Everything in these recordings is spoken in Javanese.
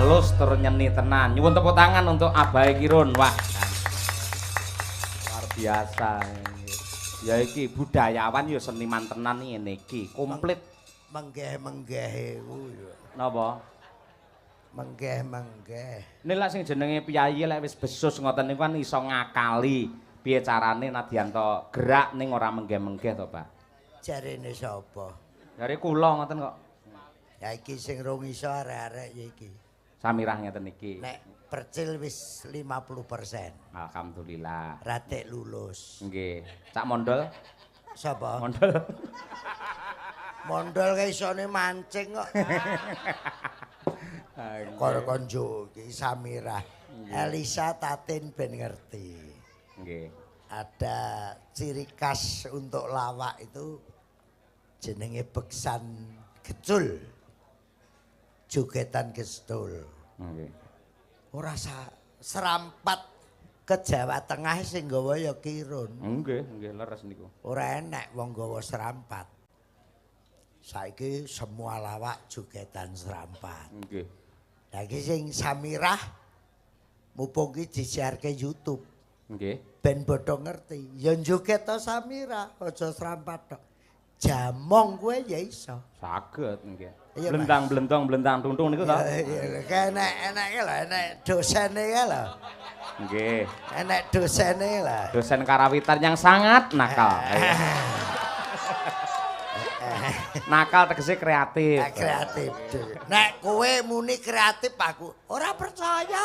halus tur nyeni tenan. Nyuwun tepuk tangan untuk Abahe Kirun. Wah. Luar biasa. Ya iki budayawan ya seniman tenan ngene iki, komplit. Menggeh-menggeh iku ya. Napa? Menggeh-menggeh. Nek sing jenenge piyayi lek wis besus ngoten niku kan iso ngakali piye carane Nadianto gerak ning ora menggeh-menggeh to, Pak. Jarene sapa? Jare kula ngoten kok. Ya iki sing rung iso arek-arek ya iki. Samirah ngeten iki. Nek percil wis 50%. Alhamdulillah. Ratek lulus. Nggih. Cak mondol? Sapa? Mondol. Mondol kae isone mancing kok. Karo konjo iki Samirah. Elisa Tatin ben ngerti. Nggih. Ada ciri khas untuk lawak itu jenenge beksan gecul. Jogetan gestul. Nggih. Ora serampat ke Jawa Tengah sing nggawa ya Kirun. Nggih leres niku. Ora enek wong nggawa serampat. Saiki semua lawak jogetan serampat. Nggih. Lah iki sing Samirah mumpung ki disiarke YouTube. Nggih. Ben bodho ngerti. Ya joget to Samirah, aja serampat tok. Jamong kowe ya iso. Saged nggih. Iya, Blendang-blendong blendang tuntung niku to. Enek lho, enek dosene kae lho. Nggih. Enek dosene lah. Dosen karawitan yang sangat nakal. Nakal tegese kreatif. Kreatif. Nek kowe muni kreatif aku ora percaya.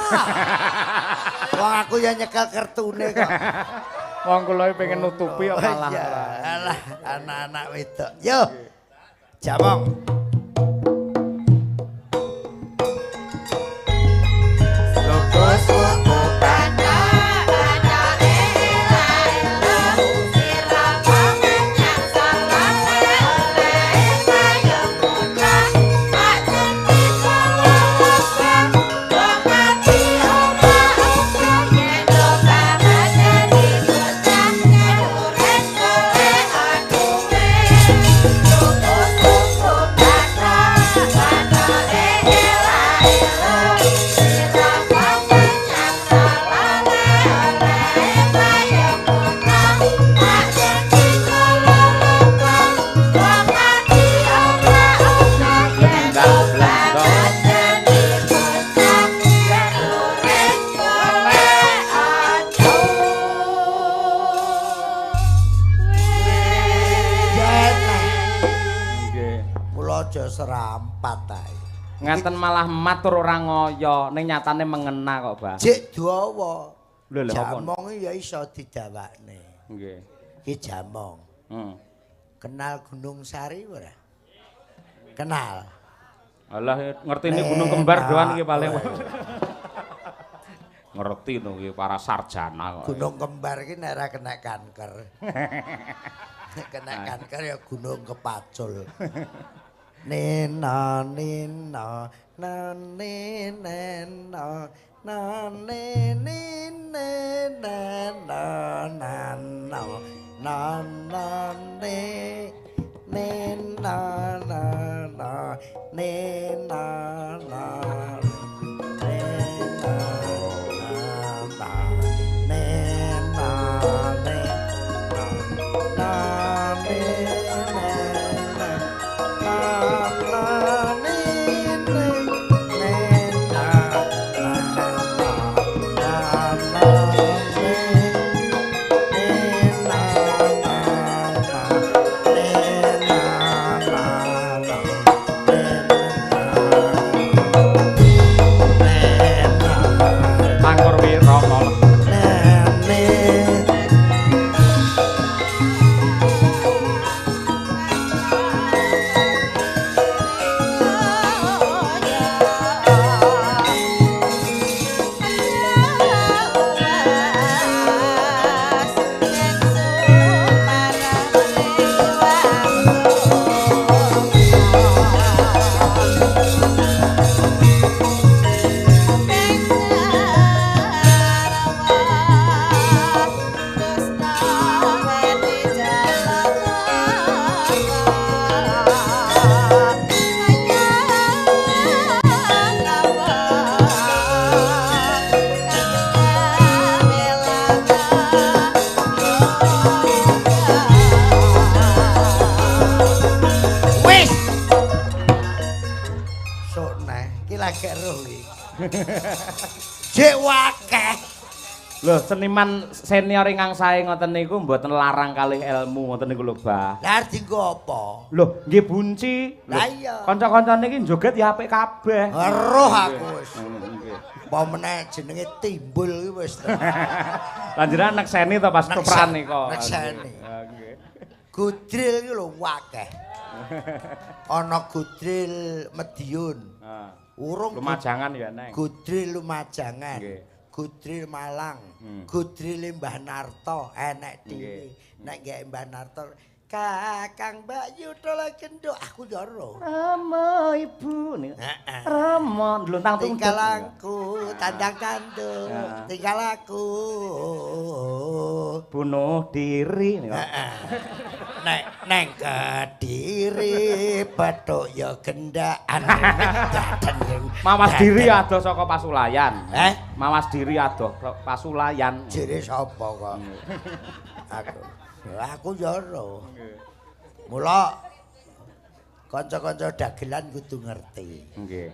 Wong aku ya nyekel kertune kok. Wong kula pengen nutupi kok malah. Alah, anak-anak wedok. Yo. Jamong. Serampat ae. Ngaten malah matur ora ngoyo, ning nyatane mengena kok, Bah. Jek dawa. Lho lho apa? Jamong ya iso didawakne. Nggih. Iki jamong. Kenal Gunung Sari ora? Kenal. Alah ngerti ini Gunung Kembar doan iki paling. Ngerti no iki para sarjana kok. Gunung Kembar iki nek ora kena kanker. Kena kanker ya Gunung Kepacul. Nina nina na ni nena na ni ni na na na na na na ni na na na ni na na Ki lagi roh iki. Jek wakeh. Lho, seniman senior ingkang sae ngoten niku mboten larang kalih ilmu ngoten niku lho, Bah. Lah dienggo apa? Lho, nggih bunci. Lah iya. Kanca-kancane iki joget ya apik kabeh. Roh aku wis. Nggih. Apa meneh jenenge timbul iki wis. Lah jenengan nekseni to pas kepran niku. Nekseni. Nggih. Gudril iki lho wakeh. Ana Gudril Medion. Nah, Urung Lumajangan ya, Neng. Gudril Lumajangan. Nggih. Gudril Malang. Gudril Mbah Narto enek dhewe. Nek gak Mbah Narto Kakang Mbak Yudha gendho aku ya ora. Rama ibu nih. Rama dluntang tungtung. Tinggal aku tandang tanduk. Tinggal aku Bunuh diri nih. Nek neng Kediri petuk ya gendaan. Mawas diri adoh saka Pasulayan. Eh? Mawas diri adoh Pasulayan. Jere sapa kok? Aku ya ora. Mula kanca-kanca dagelan kudu ngerti. Nggih.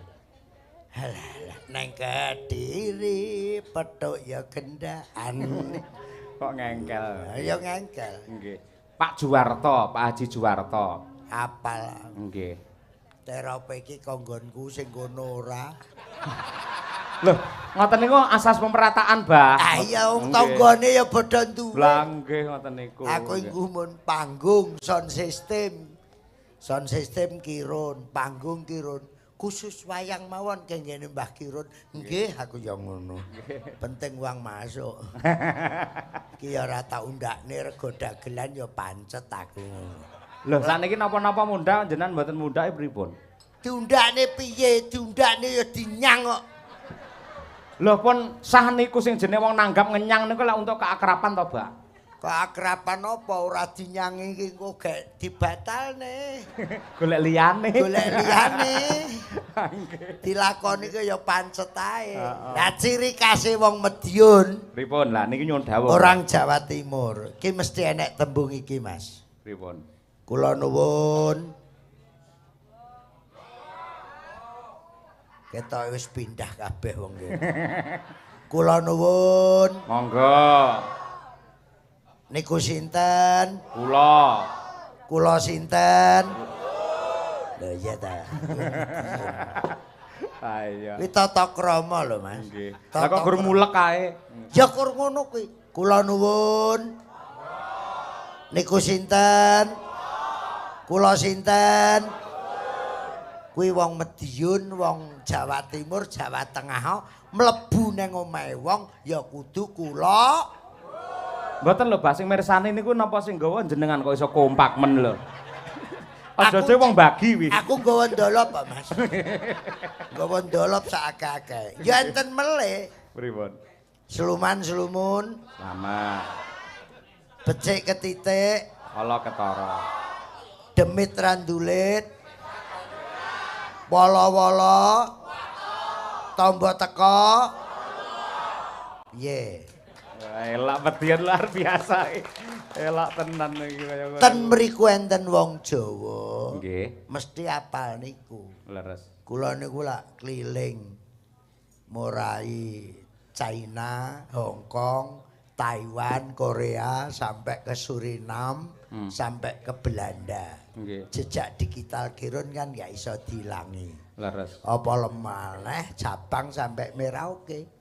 Halah, neng Kediri petuk ya gendaan. Kok ngengkel. Ya ngengkel. Nggih. Pak Juwarto, Pak Haji Juwarto. Apal. Nggih. Terope iki kanggonku sing kono ora. Loh, ngoten niku asas pemerataan, Bah. Ah iya wong tanggane ya padha duwe. Lah nggih ngoten niku. Aku iku mun panggung sound system. Sound system Kirun, panggung Kirun. Khusus wayang mawon kenggene Mbah Kirun. Nggih, aku ya ngono. Penting uang masuk. Ki ya ora tak undakne rego dagelan ya pancet aku. Loh, sakniki napa-napa mundhak jenengan mboten mundhake pripun? Diundakne piye? Diundakne ya dinyang kok. Lho pun sah niku sing jenenge wong nanggap ngenyang niku lek untuk keakraban to, Mbak? Keakraban apa ora dinyangi iki kok gak dibatalne. Golek liyane. Golek liyane. Dilakoni ku ya pancet ae. Lah ciri khase wong Medion. Pripun? Lah niki nyuwun dawuh. Orang Jawa Timur. Ki mesti enek tembung iki, Mas. Pripun? Kula nuwun. Ketok wis pindah kabeh wong kene. Kula nuwun. Monggo. Niku sinten? Kula. Kula sinten? Lho iya ta. Ayo. Kuwi tata krama lho, Mas. Nggih. Lah kok gur mulek kae. Ya kur ngono kuwi. Kula nuwun. Niku sinten? Kula sinten? Kuwi wong Medion, wong Jawa Timur, Jawa Tengah mlebu nang omahe wong ya kudu kula. Mboten lho, Bah, sing mirsani niku napa sing nggawa jenengan kok iso kompak men lho. Aja wong bagi wis. Aku nggawa ndolop, Pak Mas. Nggawa ndolop sak akeh-akeh. Ya enten melih. Pripun? Seluman-selumun, Lama. becik ketitik, Kala ketara. demit randulit, wolo-wolo, tombo teko. Piye? Elak median luar biasa. Elak tenan iki kaya ngono. Ten mriku enten wong Jawa. Nggih. Mesti apal niku. Leres. Kula niku lak keliling murai China, Hong Kong, Taiwan, Korea sampai ke Suriname, sampai ke Belanda. Nggih. Jejak digital Kirun kan gak iso dilangi. Leres. Apa lemah Jabang sampai Merauke.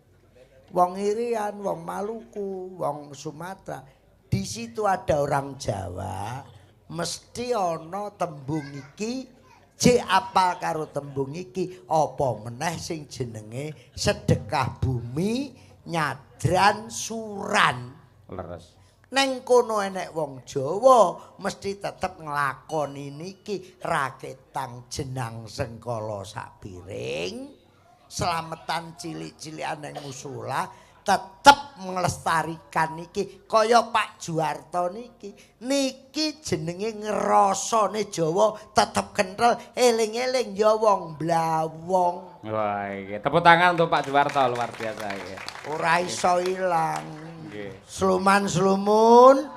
Wong Irian, wong Maluku, wong Sumatera. Di situ ada orang Jawa, mesti ana tembung iki, jek apal karo tembung iki, apa meneh sing jenenge sedekah bumi, nyadran suran. Leres. Neng kono enek wong Jawa mesti tetep nglakoni niki raketang jenang sengkala sak piring. Slametan cilik-cilikan ning musala tetep nglestarikan niki kaya Pak Juwarto niki. Niki jenenge ngrasane Jawa tetep kenthel eling-eling ya wong blawong. Wah, iki tepuk tangan untuk Pak Juwarto luar biasa iki. Ora iso ilang. Nggih. Sluman-slumun,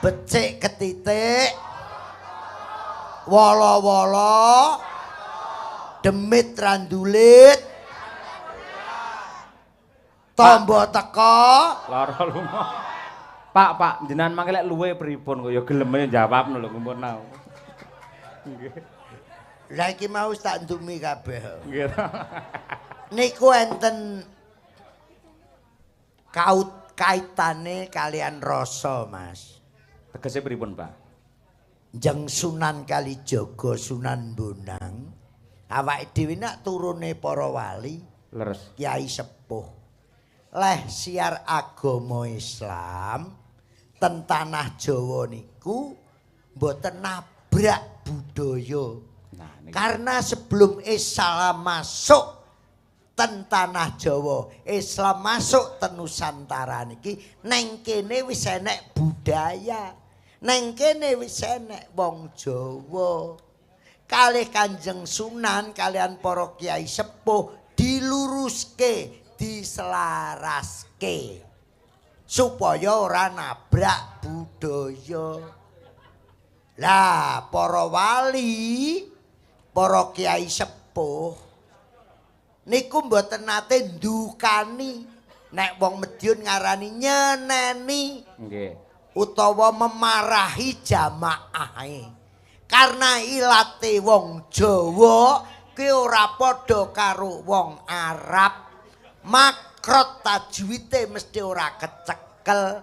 becik ketitik, wolo-wolo, demit randulit tombo teko lara lunga. Pak, jenengan mangke lek luwe pripun kok ya gelem jawab lho mumpun nau. Nggih. Lah iki mau tak ndumi kabeh. Nggih. Niku enten kaitane kalian rasa, Mas. Tegese pripun, Pak? Jeng Sunan Kalijaga, Sunan Bonang. Awake dhewe nak turune para wali, Leres. Kiai sepuh. Leh siar agama Islam ten tanah Jawa niku mboten nabrak budaya. Nah, niki. Karena sebelum Islam masuk ten tanah Jawa, Islam masuk ten Nusantara niki neng kene wis enek budaya. Neng kene wis enek wong Jawa. Kalih Kanjeng Sunan kalian para kiai sepuh diluruske, diselaraske supaya ora nabrak budaya. Lah para wali, para kiai sepuh niku mboten nate ndukani nek wong Madiun ngarani nyeneni Nggih. utawa memarahi jamaahe. Karena ilate wong Jawa ki ora padha karo wong Arab. Makrot tajwite mesti ora kecekel.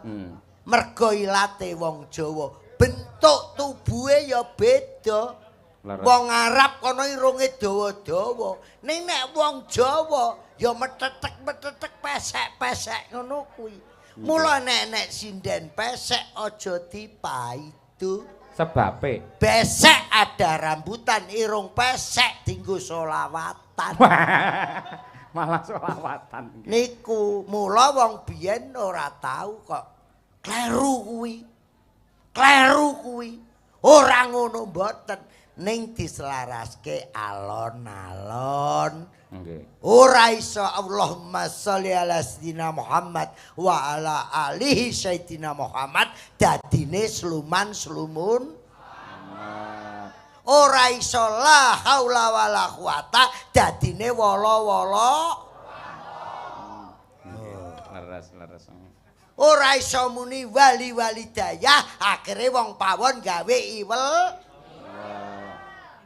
Mergo ilate wong Jawa, bentuk tubuhe ya beda. Wong Arab kono irunge dawa-dawa. Ning nek wong Jawa ya metetek-metetek pesek-pesek ngono kuwi. Mula nek sinden pesek aja dipaidu. Sebabe Besek ada rambutan, irung pesek dinggo selawatan. Malah selawatan. Niku mula wong biyen ora tahu kok. Kleru kuwi. Kleru kuwi. Ora ngono mboten. Ning diselaraske alon-alon. Nggih. Ora iso Allahumma sholli ala sayyidina Muhammad wa ala alihi sayyidina Muhammad dadine sluman-slumun. Ora iso la haula wala quwata dadine wala-wala. Leres. Ora iso muni wali-wali dayah akhire wong pawon gawe iwel.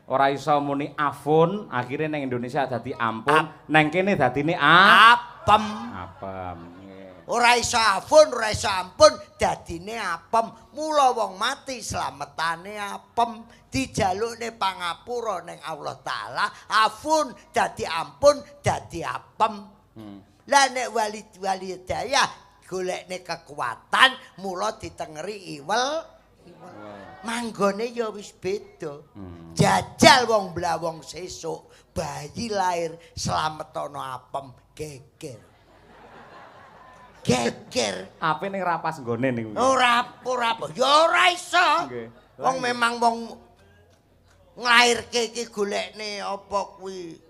Ora iso muni afun, akhirnya neng Indonesia dadi ampun, neng kene dadine apem. Nggih. Ora iso afun, ora iso ampun, dadine apem. Mula wong mati slametane apem, dijalukne pangapura ning Allah taala, afun dadi ampun, dadi apem. Lah nek wali daya golekne kekuatan, mula ditengeri iwel. Manggone ya wis beda. Jajal wong blawong sesuk, bayi lahir slametana apem geger. Geger. Ape ning rapas nggone niku. Ora ya ora iso. Nggih. Wong memang wong nglairke iki golekne apa kuwi?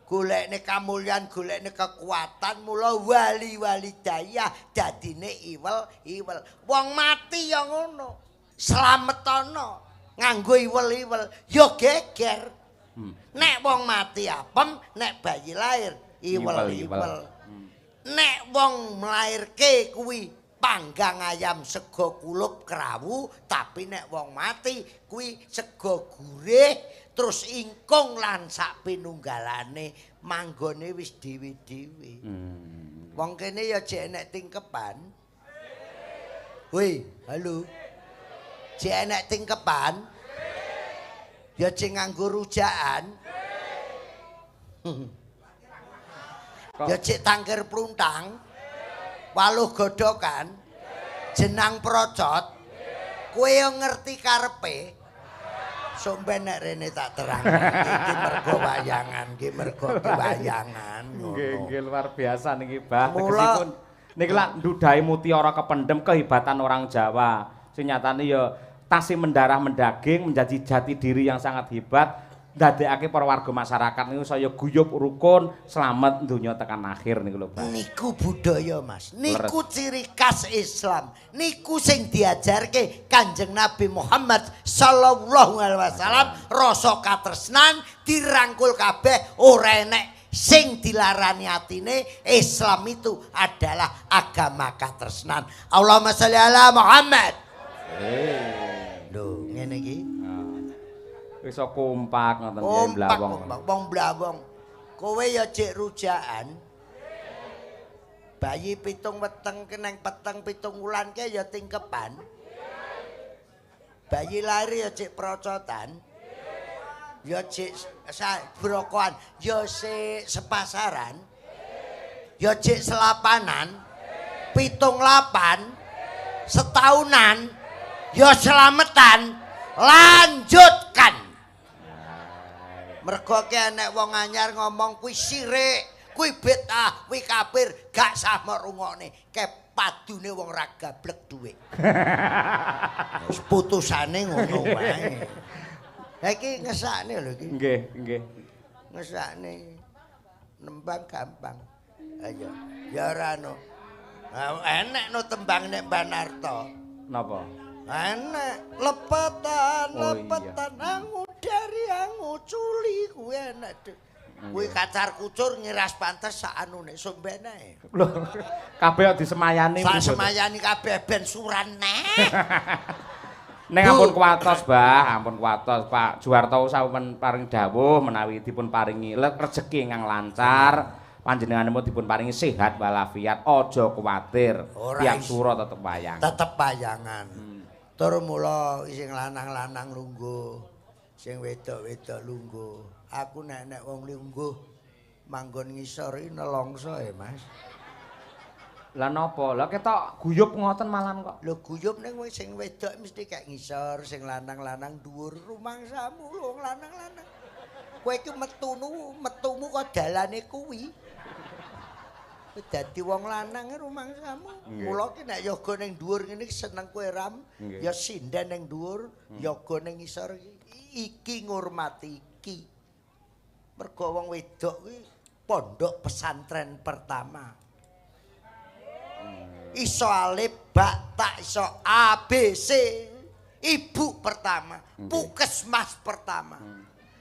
Golekne kamulyan, golekne kekuatan, mula wali-wali daya dadine iwel-iwel. Wong mati ya ngono. Slametana nganggo iwel-iwel ya geger. Nek wong mati apem, nek bayi lahir iwel-iwel. Nek wong mlairke kuwi panggang ayam sego kulup krawu, tapi nek wong mati kuwi sego gurih terus ingkung lan sak pinunggalane manggone wis dhewe-dhewe. Wong kene ya jek enek tingkepan. Woi, halo. Jek enek tingkepan. Ya jek nganggo rujakan. Ya cek tangkir pluntang, waluh godokan, jenang procot, kowe yang ngerti karepe. Sampai nek rene tak terang, iki mergo wayangan, iki mergo wayangan. Nggih, luar biasa niki, Mbah. Tegesipun niki lak ndudahi mutiara kependem kehebatan orang Jawa. Sing nyatane ya tasih mendarah mendaging menjadi jati diri yang sangat hebat. ndadekake para warga masyarakat niku saya guyub rukun selamat donya tekan akhir niku lho, Pak. Niku budaya, Mas. Niku ciri khas Islam. Niku sing diajarke Kanjeng Nabi Muhammad sallallahu alaihi wasallam, rasa katresnan dirangkul kabeh ora enek sing dilarani atine. Islam itu adalah agama katresnan. Allahumma sholli ala Muhammad. Lho, ngene iki. Iso kompak ngoten nggih blawong. Wong blawong. Kowe ya cek rujakan. Bayi pitung weteng keneng peteng pitung wulan ke ya tingkepan. Bayi lari ya cek procotan. Ya cek brokoan, ya cek sepasaran. Ya cek selapanan. Pitung lapan. Setahunan. Ya selametan. Lanjutkan. Mergo enek wong anyar ngomong kuwi syirik, kuwi bid'ah, kuwi kafir, gak sah merungokne. Ke padune wong ra gablek dhuwit. Wis putusane ngono wae. Ha iki ngesakne lho iki. Nggih, nggih. Ngesakne nembang gampang. Ayo, ya ora no. Enek no tembang nek Mbah Narto. Napa? Enek lepetan, Oh, lepetan angu dari angu culi kuwi enek. Kuwi kacar kucur ngiras pantes sak anune sumbene. Lho, kabeh disemayani. Sak semayani kabeh ben surane. Ning ampun kuwatos, Mbah, ampun kuwatos, Pak Juwarto sampun paring dawuh menawi dipun paringi rejeki ingkang lancar. Panjenenganipun dipun paringi sehat walafiat, aja kuwatir. Tiyang sura tetep wayang. Tetep wayangan. Tur mula sing lanang-lanang lungguh, sing wedok-wedok lungguh. Aku nek wong lungguh manggon ngisor iki nelongso ya, Mas. Lah napa? Lah ketok guyub ngoten malan kok. Lho guyub ning sing wedok mesti kayak ngisor, sing lanang-lanang dhuwur rumangsamu lho wong lanang-lanang. Kowe iki metumu kok dalane kuwi. Dadi wong lanang rumangsamu. Mula ki nek yoga ning dhuwur ngene seneng kowe ram, ya sinden ning dhuwur, yoga ning ngisor iki ngurmati iki. Mergo wong wedok kuwi pondok pesantren pertama. Iso alif, bak, tak iso ABC. Ibu pertama, puskesmas pertama.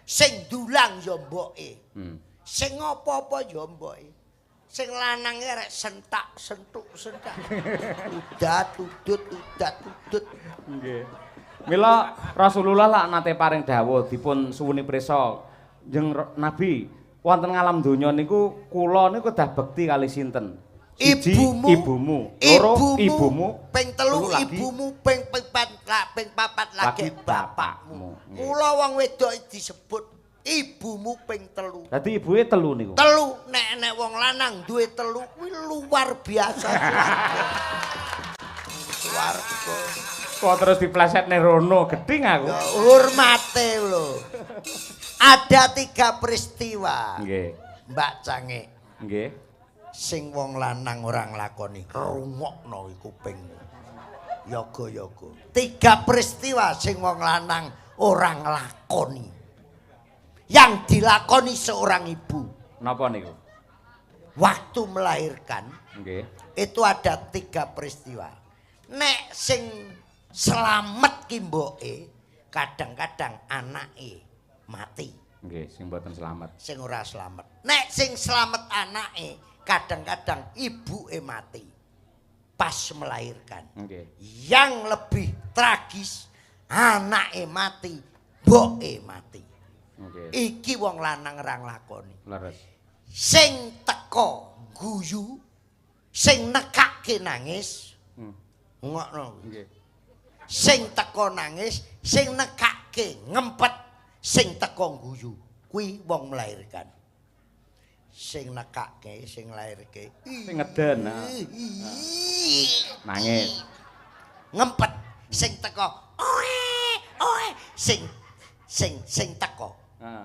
Sing dulang ya mboke. Sing apa-apa ya mboke. Sing lanang rek sentak sentuk sentak. Udat udut udat udut. Nggih. Mila Rasulullah lak nate paring dawuh dipun suwuni prisa Jeng Nabi wonten ngalam donya niku kula niku dah bekti kali sinten? Ibumu, loro ibumu, ping telu ibumu, ping papat lagi bapakmu. Mula wong wedok disebut ibumu ping telu. Dadi ibuke telu niku. Telu nek wong lanang duwe telu kuwi luar biasa. Swarga. Kok terus diplesetne rono geding aku. Ya, hormate lho. Ada 3 peristiwa. Nggih. Mbak Cange. Nggih. Sing wong lanang ora nglakoni, rungokno kupingmu. Yoga-yoga. 3 peristiwa sing wong lanang ora nglakoni. Yang dilakoni seorang ibu. Napa niku? Waktu melahirkan. Nggih. Itu ada 3 peristiwa. Nek sing selamat ki mboke, kadang-kadang anake mati. Nggih, sing mboten selamat. Sing ora selamat. Nek sing selamat anake, kadang-kadang ibuke mati pas melahirkan. Nggih. Yang lebih tragis, anake mati, mboke mati. Nggih. Iki wong lanang ra nglakoni. Leres. Sing teko guyu, sing nekake nangis. Ngokno. Nggih. Sing teko nangis, sing nekake ngempet, sing teko guyu. Kuwi wong melahirkan. Sing nekake, sing lairke. Sing ngeden. Nangis. Ngempet, sing teko. Oe, sing teko.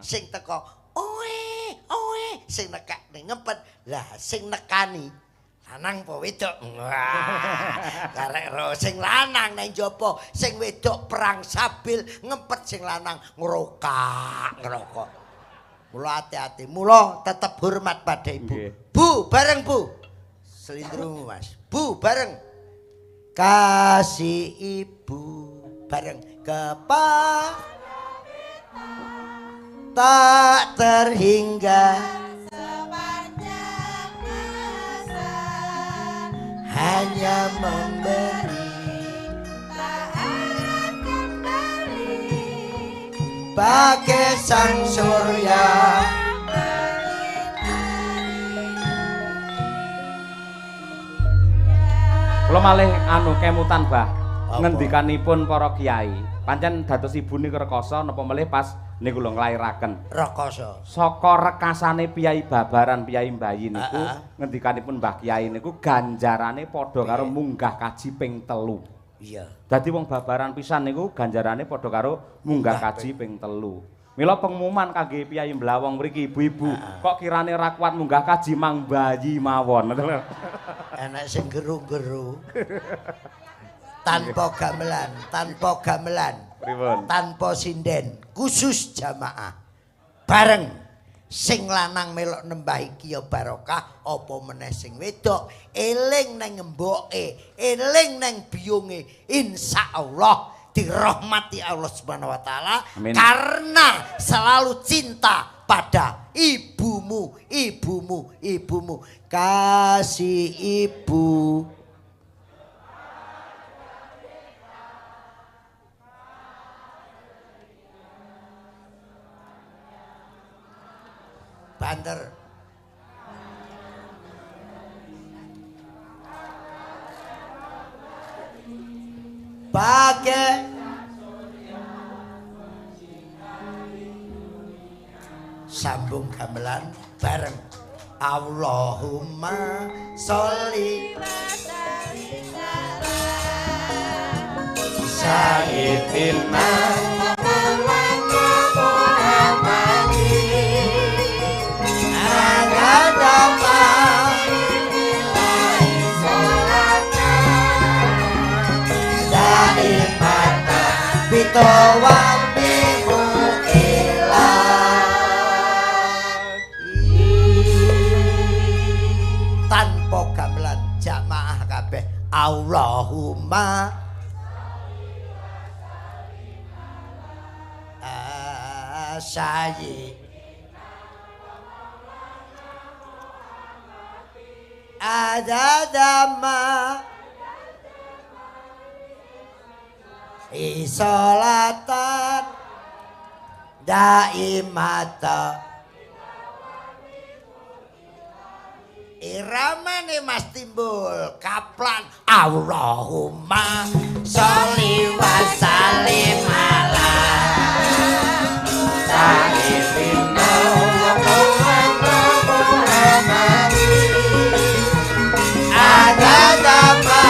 Sing teko. Oe, sing nekake ngempet. Lah sing nekani Lanang apa wedok? Wah, karek ro sing lanang nang njaba, sing wedok perang sabil ngempet sing lanang ngrokak ngerokok. Mula hati-hati, mula tetep hormat pada ibu. Bu, bareng Bu. Selindrungmu Mas. Bu, bareng. Kasih ibu bareng tak terhingga hanya memberi bagai sang surya. Kula malih anu kemutan Bah. Ngendikanipun para kiai, pancen dados ibune Rekoso napa melih pas niku lho nglairaken. Rekoso. Saka rekasane piyai babaran piyai Mbayi niku ngendikanipun Mbah Kiai niku ganjarane padha karo munggah kaji ping 3. Iya. Dadi wong babaran pisan niku ganjarane padha karo munggah kaji ping 3. Mila pengumuman kangge piyai Blawong mriki ibu-ibu, kok kirane ra kuat munggah kaji Mang Mbayi mawon. Enak sing geru-geru. Tanpa gamelan, Pripun? tanpa sinden, khusus jamaah. Bareng sing lanang melok nembah iki ya barokah, apa meneh sing wedok eling nang emboke, eling nang biyunge, insyaallah dirahmati Allah Subhanahu wa taala karena selalu cinta pada ibumu. Kasih ibu. Banter. Pakai sambung gamelan bareng. Allahumma sholli sayyidina tanpa gamelan jamaah kabeh. Allahumma sayyid adadama isolatan daimata. Iramane Mas Timbul kaplan. Allahumma sholli wa sallim ala sayyidina Muhammad adadama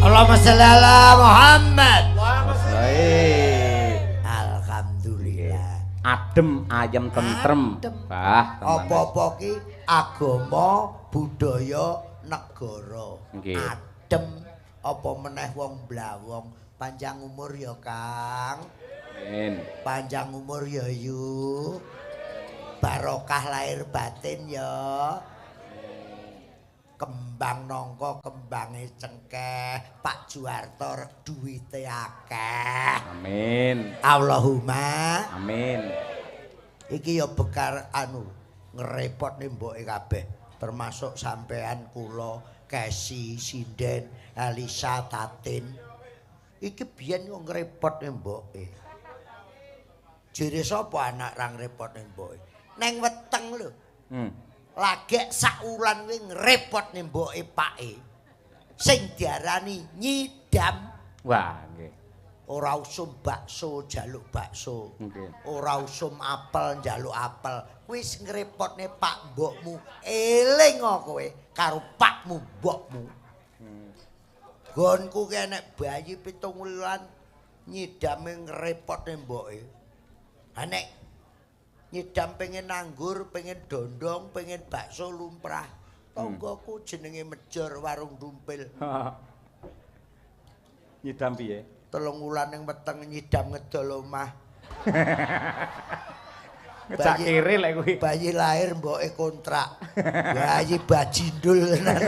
Allahumma sholli ala Muhammad. Alhamdulillah. Adem ayem tentrem. Bah, apa-apa ki agama, budaya, negara. Nggih. Adem apa meneh wong Blawong. Panjang umur ya Kang. Amin. Panjang umur ya Yu. Barokah lahir batin ya. Kembang nongko kembange cengkeh, Pak Juwarto duwite akeh. Amin. Allahumma Amin. iki ya bekar ngerepotne mboke kabeh, termasuk sampean kula, Kesi, Sinden, Elisa, Tatin. Iki biyen yo ngrepotne mboke. Jere sapa anak ra ngrepotne mboke? Neng weteng lho. Lagek sakulan kuwi ngrepotne mboke pake. Sing diarani nyidam. Wah, nggih. ora usum bakso jaluk bakso. Nggih. Ora usum apel njaluk apel. Kuwi sing ngrepotne Pak Mbokmu. Eling kowe karo Pakmu Mbokmu. Gonku ki enek bayi 7 wulan nyidame ngrepotne mboke. Nek nyidam pengen anggur, pengen dondong, pengen bakso lumrah. Tonggoku jenenge Mejor warung dumpil. Nyidam piye? 3 wulan ning weteng nyidam ngedol omah. Ngejak kiri lek kuwi. Bayi lahir mboke kontrak. Bayi bajindul tenan.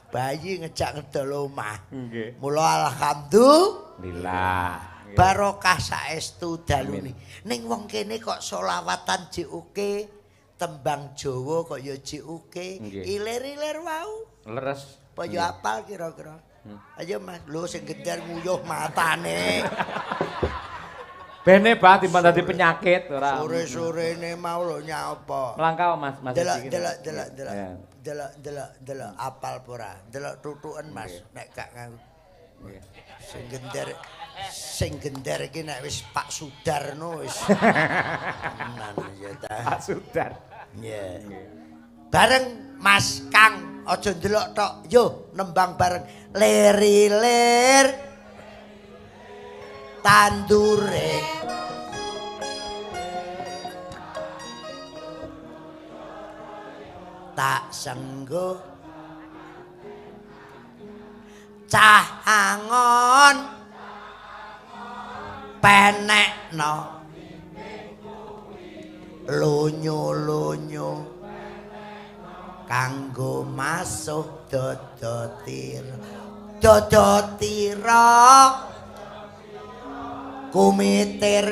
Bayi ngejak ngedol omah. Nggih. Mula alhamdulillah. Barokah saestu dalune. Ning wong kene kok selawatan jikuke, tembang Jawa kok ya jikuke, ilir-ilir wau. Leres. Apa ya apal kira-kira? Ayo Mas, lho sing gender nguyuh matane. Bene bah timbang dadi penyakit ora. Sore-sorene mau lho nyapa. Melangkah Mas iki. Delok apal apa ora? Delok tutuken Mas, nek gak ngaku. Sing gender iki nek wis Pak Sudarno wis. Tenan ya ta. Pak Sudar. Nggih. Bareng Mas Kang, aja ndelok tok. Yo nembang bareng. Lir-ilir tandure tak sengguh cah angon penekno lunyu-lunyu kanggo masuk dodotira kumitir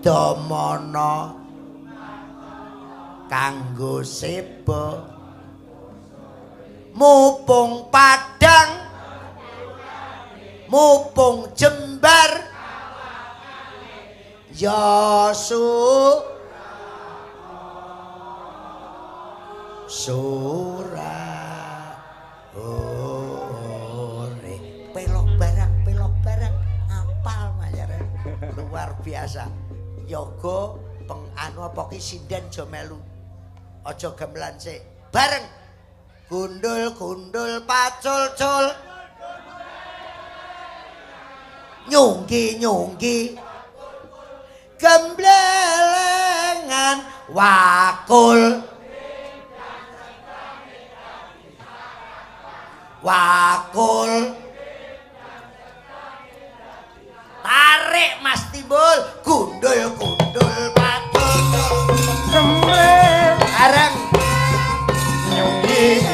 domana kanggo seba mupung Padang mupung Jembar Yosu surah ore pelok barang apal mayare luar biasa yoga penganu apa ki sinden aja melu aja gamelan sik bareng gundul pacul-cul nyungki gemblengan wakul tarik Mas Timbul gundul pacul bareng nyungki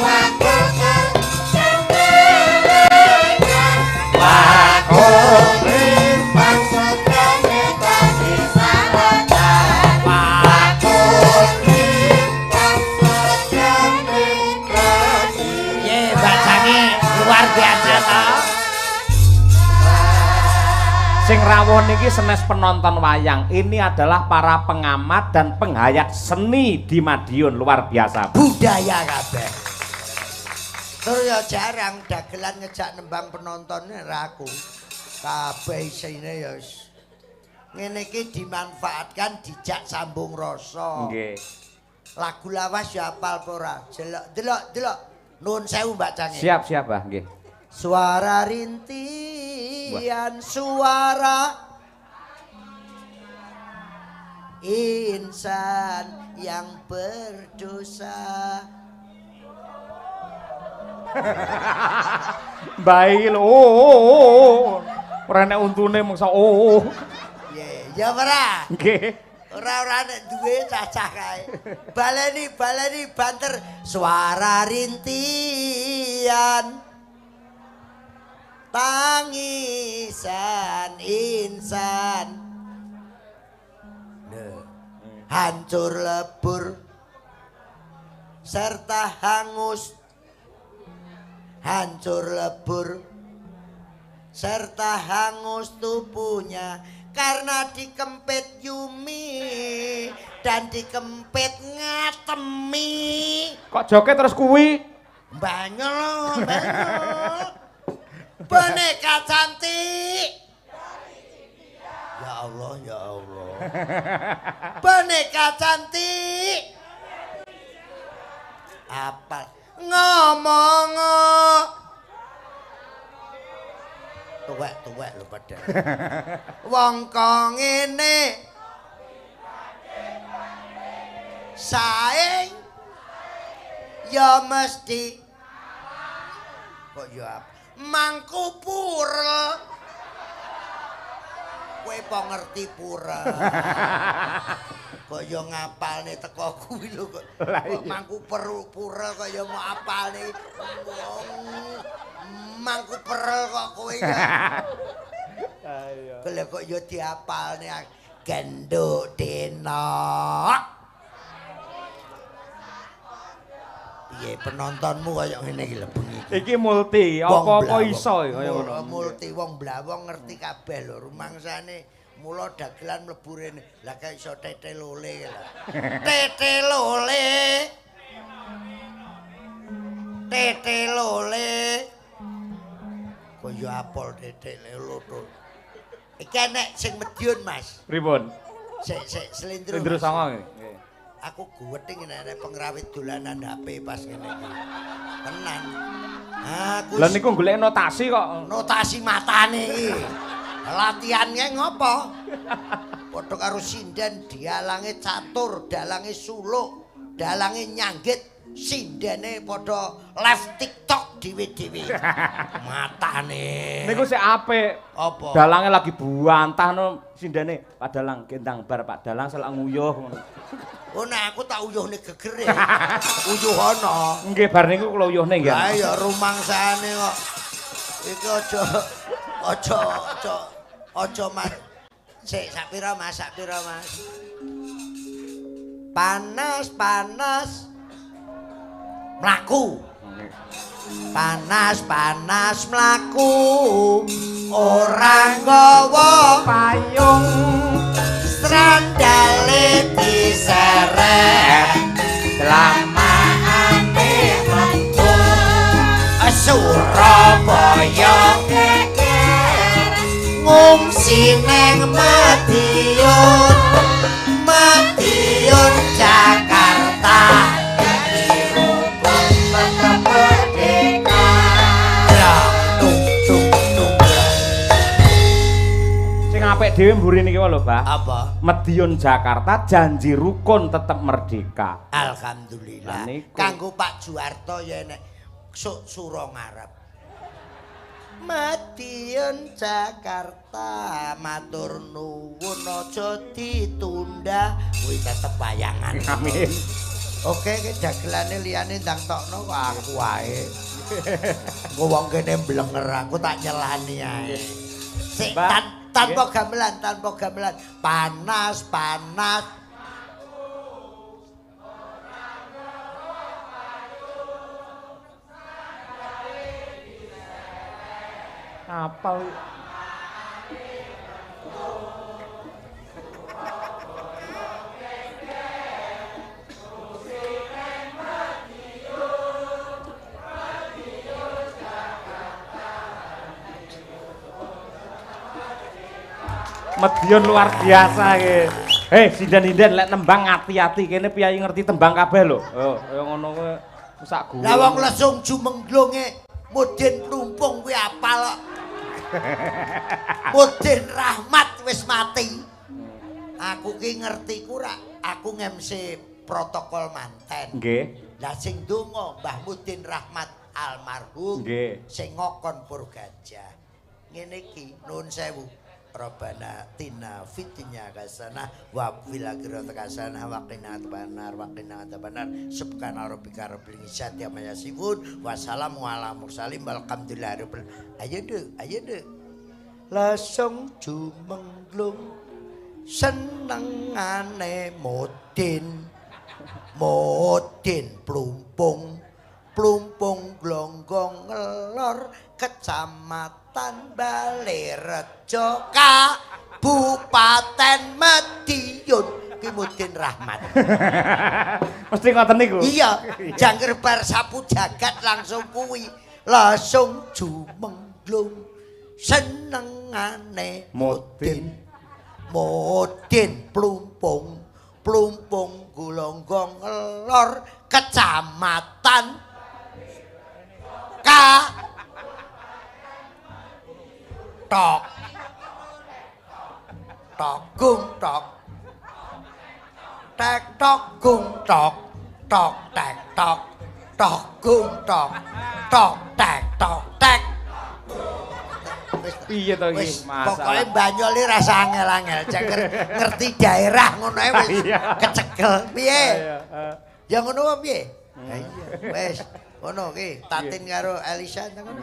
wakul Sing rawuh niki senes penonton wayang. Ini adalah para pengamat dan penghayat seni di Madiun, luar biasa. Budaya kabeh. Terus ya jarang dagelan ngejak nembang penontonnya raku. Kabeh isine ya wis. Ngene iki dimanfaatkan dijak sambung rasa. Nggih. Lagu lawas ya apal apa ora? Delok. Nuwun sewu Mbak Cange. Siap, Bah, nggih. Suara rintian suara insan yang berdosa. Baik lho. Oh. Ora nek untune mung oh. Ya ora. Nggih. Ora nek duwe cacah kae. Baleni banter suara rintian tangisan insan hancur lebur serta hangus tubuhnya karena dikempit Yumi dan dikempit Ngatemi. Kok joget terus kuwi? Banyol. Boneka cantik. Ya Allah, ya Allah. Boneka cantik. Apa? Ngomong. Tuwek lho padha. Wong kok ngene. Saeng ya mesti kok ya mangku pura. Kowe po ngerti pura. Kok ya ngapalne teko kuwi lho kok. Mangku pura kok ya mau apalne. Mangku perel kok kowe ya. Ayo. Kok ya diapalne genduk denok. Piye penontonmu kaya ngene iki lho bengi. Iki multi, apa-apa iso kaya ngono. Multi wong blawong ngerti kabeh lho rumangsane mula dagelan mlebu rene. Lah kaya iso tete lole lho. Tete lole. Tete lole. Kaya apol tete lolo. Iki enek sing Madiun, Mas. Pripun? Sik Slendro. Slendro songo nggih. Aku guweting nek pengrawit dolanan HP pas ngene iki. Tenan. Aku Lah niku golek notasi kok. notasi matane iki. Latihannya ngopo? Padha karo sinden dialange catur, dalange suluk, dalange nyanggit, sindene padha live TikTok dhewe-dhewe. Matane. Niku sik apik. Apa? Dalange lagi buantah no sindene Pak Dalang gendang bar Pak Dalang selak nguyuh ngono. Oh nah aku tak uyuhne geger ya. Uyuhana. Nggih bar niku kula uyuhne nggih. Lah ya rumangsane kok. Iki aja Mas. Sik sak pira Mas? Panas mlaku. Panas mlaku. Ora nggawa Payung strandale diseret. lamaane Metu Surabaya ngungsi neng Madiun Jakarta dirubung tetep merdeka ya sing apik dhewe mburi niki lho, Pak. apa Madiun Jakarta janji rukun tetep merdeka. alhamdulillah kanggo Pak Juwarto ya nek sura ngarep Madiun Jakarta matur nuwun aja ditunda kuwi tetep bayangan Amin. oke dagelane liyane ndang tokno kok aku wae wong kene blenger aku tak nyelani ae sik tanpa gamelan panas Apal Madiun luar biasa iki. Hei, sinden-sinden lek nembang ati-ati kene piyai ngerti tembang kabeh lho. Yo, kaya ngono kowe sak guru. lah wong lesung jumenglunge Mudin Plumpung kuwi apal kok. Mudin Rahmat wis mati. Aku ki ngerti ku rak, aku ngemsi protokol manten. Nggih. Lah sing donga Mbah Mudin Rahmat almarhum Nggih. sing ngokon pur gajah. Ngene iki nuwun sewu. Rabbana tina fitnya kasana wa fil akhirati kasana wa qina adzabannar subhana rabbika rabbil izzati amma yasifun wa salamun ala mursalin walhamdulillahi rabbil ayo deh lasung jumenglung senengane Mudin plumpung glonggong ngelor Kecamatan Balerejo Kabupaten Madiun ki Mudin Rahmat. Mesti ngoten niku. Iya, jangger bar sapu jagat langsung kuwi. Langsung jumenglung glung senengane Mudin. Mudin plumpung Gulonggong Lor Kecamatan Tok gung tok tek tok gung tok tek tok gung tok tek tek. Piye to iki Wis masalah? pokoke Banyuwangi rasa angel-angel cek ngerti daerah ngono ae wis kecekel piye. Ya ngono apa piye? Ha iya wis ngono ki Tatin karo Elisa ngono.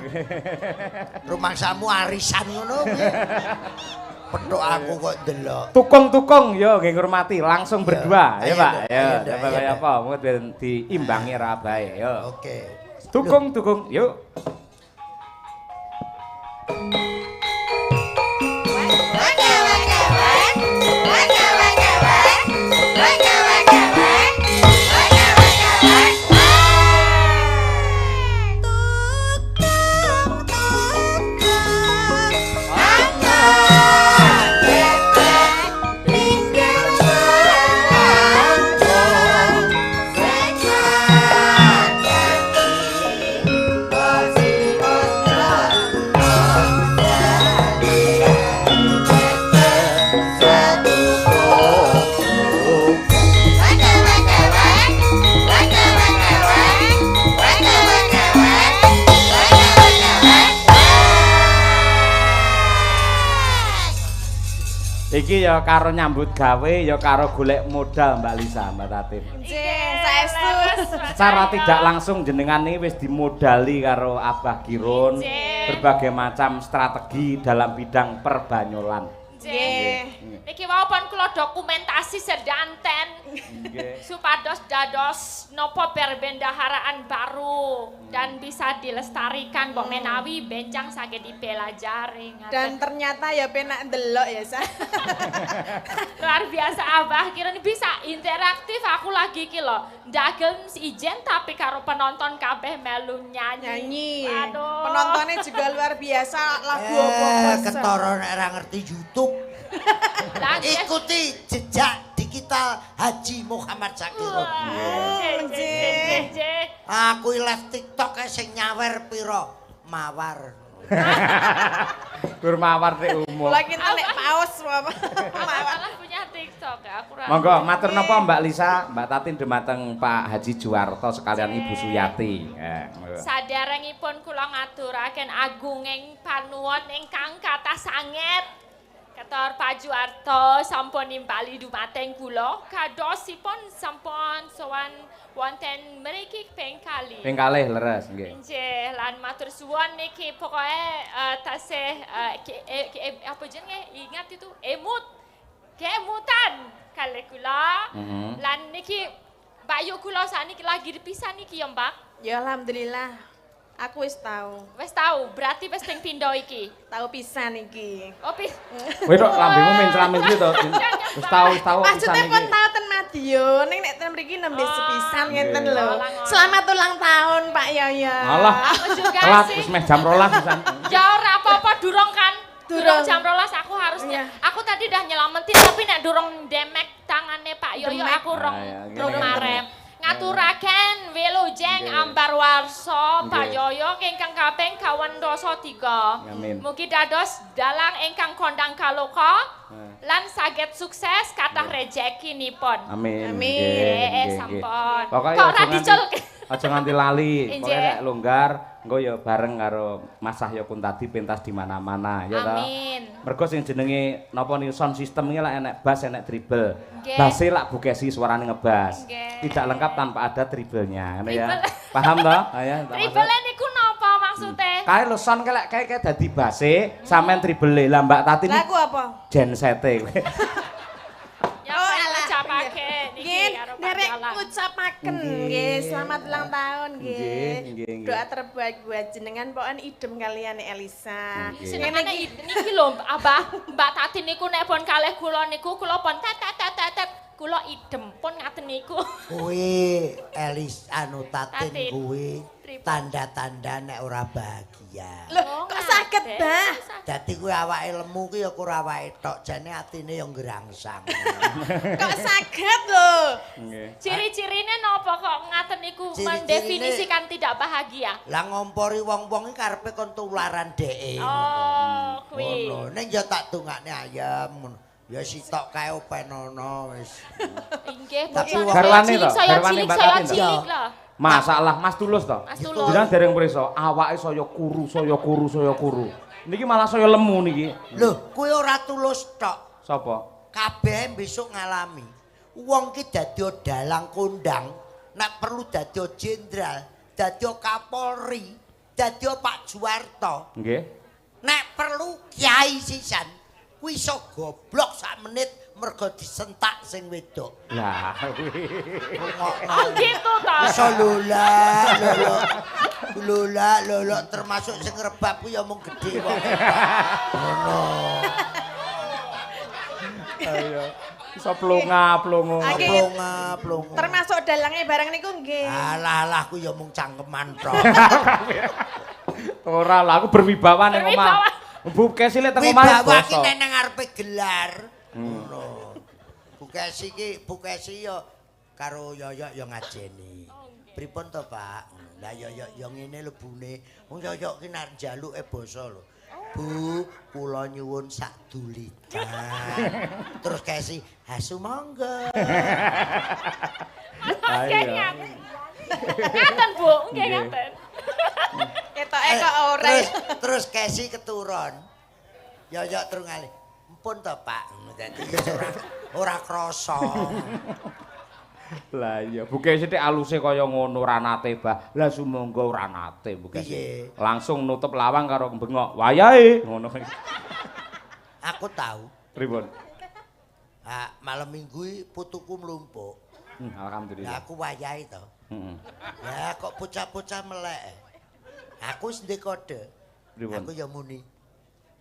Rumangsamu arisan ngono piye? Petuk aku kok ndelok. Tukung-tukung yo nggih ngurmati langsung berdua ya Pak. Ya ayo, coba kaya apa mungkin diimbangi ra bae yo. Oke. Tukung-tukung yuk. Iki ya karo nyambut gawe ya karo golek modal Mbak Lisa, Mbak Tatin. Nggih, saestu. Secara tidak langsung jenengan ini wis dimodali karo Abah Girun berbagai macam strategi dalam bidang perbanyolan. Nggih. Niki wau pun kula dokumentasi sedanten. Nggih. Supados dados nopo perbendaharaan baru dan bisa dilestarikan mbok menawi benjang saged dipelajari. Dan ternyata ya penak ndelok ya Sa. Luar biasa Abah kira bisa interaktif aku lagi iki lho. Ndagel ijen tapi karo penonton kabeh melu nyanyi. Aduh. Penontonnya juga luar biasa lagu apa Ketara nek ora ngerti YouTube. Ikuti jejak digital Haji Muhammad Zakirun. Aku live TikTok sing nyawer piro mawar. Gur mawar nek umum. Lagi nek paus apa. Malah punya TikTok ya aku ra. Monggo matur napa Mbak Lisa, Mbak Tatin dumateng Pak Haji Juwarto sekalian Ibu Suyati. Saderengipun kula ngaturaken agunging panuwun ingkang kathah sanget. Ketor Pak Juwarto sampun nimbali dumateng kula kadosipun sampun sowan wonten mriki ping kalih. Ping kalih leres nggih. Nggih, lan matur suwun niki pokoke tasih apa jenenge ingat itu kemutan kalih kula. Lan niki bayu kula saniki lagi dipisah niki ya, Mbak. Ya alhamdulillah. Aku wis tahu. Wis tahu, berarti wis ping pindho iki. Tahu pisan iki. Oh, Kowe tok lambemu mencramin iki to. Wis tahu pisan Maksudnya iki. pun tahu ten Madiun, ning nek ten mriki nembe sepisan ngenten lho. Alah, Selamat ulang tahun Pak Yoyo. Alah. Aku juga Telat sih. wis meh jam 12 pisan. Ya ora apa-apa durung kan. Durung Durung. jam 12 aku harusnya. Iya. Aku tadi udah nyelamatin tapi nek durung demek tangane Pak Yoyo Demek. aku rong Ah, ya, gini, rong gini. marem. Ngaturaken wilujeng Nggih. ambar warsa Pak Nggih. Yoyo ingkang kaping 23. Amin. Mugi dados dalang ingkang kondang kaloka lan saged sukses kathah rezekinipun. Amin. Amin. Nggih, sampun. Pokoknya Kok ora diculke? aja nganti lali. Nggih. Pokoknya nek longgar engko ya bareng karo Mas Sahyokun tadi pentas di mana-mana ya ta. Amin. Mergo sing jenenge napa niku sound system iki lak enek bass enek treble. Nggih. Basse lak bukesi suarane ngebas. Nggih. Tidak lengkap tanpa ada treble-nya ngono ya. Treble. Paham toh? Ayo. Tribele niku napa maksude? Kae lho son kayak dadi basse sampean treble. Lah Mbak Tati Lagu apa? gensete kowe. Ya Oh, saya alah, ucapake Nggih, niki karo Pak derek Jalan. ngucapaken Nggih. nggih, selamat ulang tahun Nggih, nggih. nggih, nggih. Doa terbaik buat jenengan pokoke idem kalian Elisa. Nggih. Senengane niki lho Abah, Mbak Tati niku nek pun kalih kula niku kula pun tet kula idem pun ngaten niku. Kuwi Elis anu Tatin Tatin. kuwi Tanda-tanda nek ora bahagia. Loh, kok saged, Bah? Dadi kuwi awake lemu kuwi ya ora awake tok, jane atine ya ngrangsang. Kok saged lho? Nggih. Ciri-cirine napa kok ngaten niku mendefinisikan tidak bahagia? Lah ngompori wong-wong iki karepe kon tularan dheke. Oh, kuwi. Ngono, ning ya tak dongakne ayam ngono. Ya sitok kae openono wis. Inggih, Tapi Bu. garwane to, Saya garwane cilik, Mbak saya Tatin to? cilik lah. Masalah Mas Tulus to. Mas Tulus. Jenengan dereng prisa, awake saya kuru. Niki malah saya lemu niki. Lho, kuwi ora tulus tok. Sapa? Kabeh besok ngalami. Wong ki dadi dalang kondang, nek perlu dadi jenderal, dadi Kapolri, dadi Pak Juwarto. Nggih. Nek perlu kiai sisan, kuwi iso goblok sak menit mergo disentak sing wedok. Lah. Oh gitu toh. Iso lolak termasuk sing rebab ku ya mung gedhe wong. Ngono. Ayo. Iso plonga-plongo. Oke. Plonga. Termasuk dalange barang niku nggih. Alah ku ya mung cangkeman tok. Ora lah, aku berwibawa ning omah. Bu Kesi lek teng omah Wibawa ki basa. nang ngarepe gelar. Ngono. Bu Kesi ya karo Yoyok ya ngajeni. Pripun to, Pak? Lah Yoyok ngene lebune. Wong Yoyok ki nek njaluke basa lho. Bu, kula nyuwun sak dulitan. Terus Kesi, "Hasu monggo." Ayo. Ngaten, Bu. Nggih ngaten. Ketoke kok ora. Terus Kesi keturun. Yoyok terus ngalih. "Mpun to, Pak." Dadi ora krasa. Lah iya, Bu Kesi sithik aluse kaya ngono ora nate bah. Lah sumangga ora nate Bu Kesi. Piye? Langsung nutup lawang karo bengok. Wayahe ngono. Aku tahu. Pripun? Malam minggu putuku mlumpuk. Lah Alhamdulillah. aku wayahe to. Heeh. Ya kok bocah-bocah melek. Aku wis ndek kode. Pripun? Aku ya muni.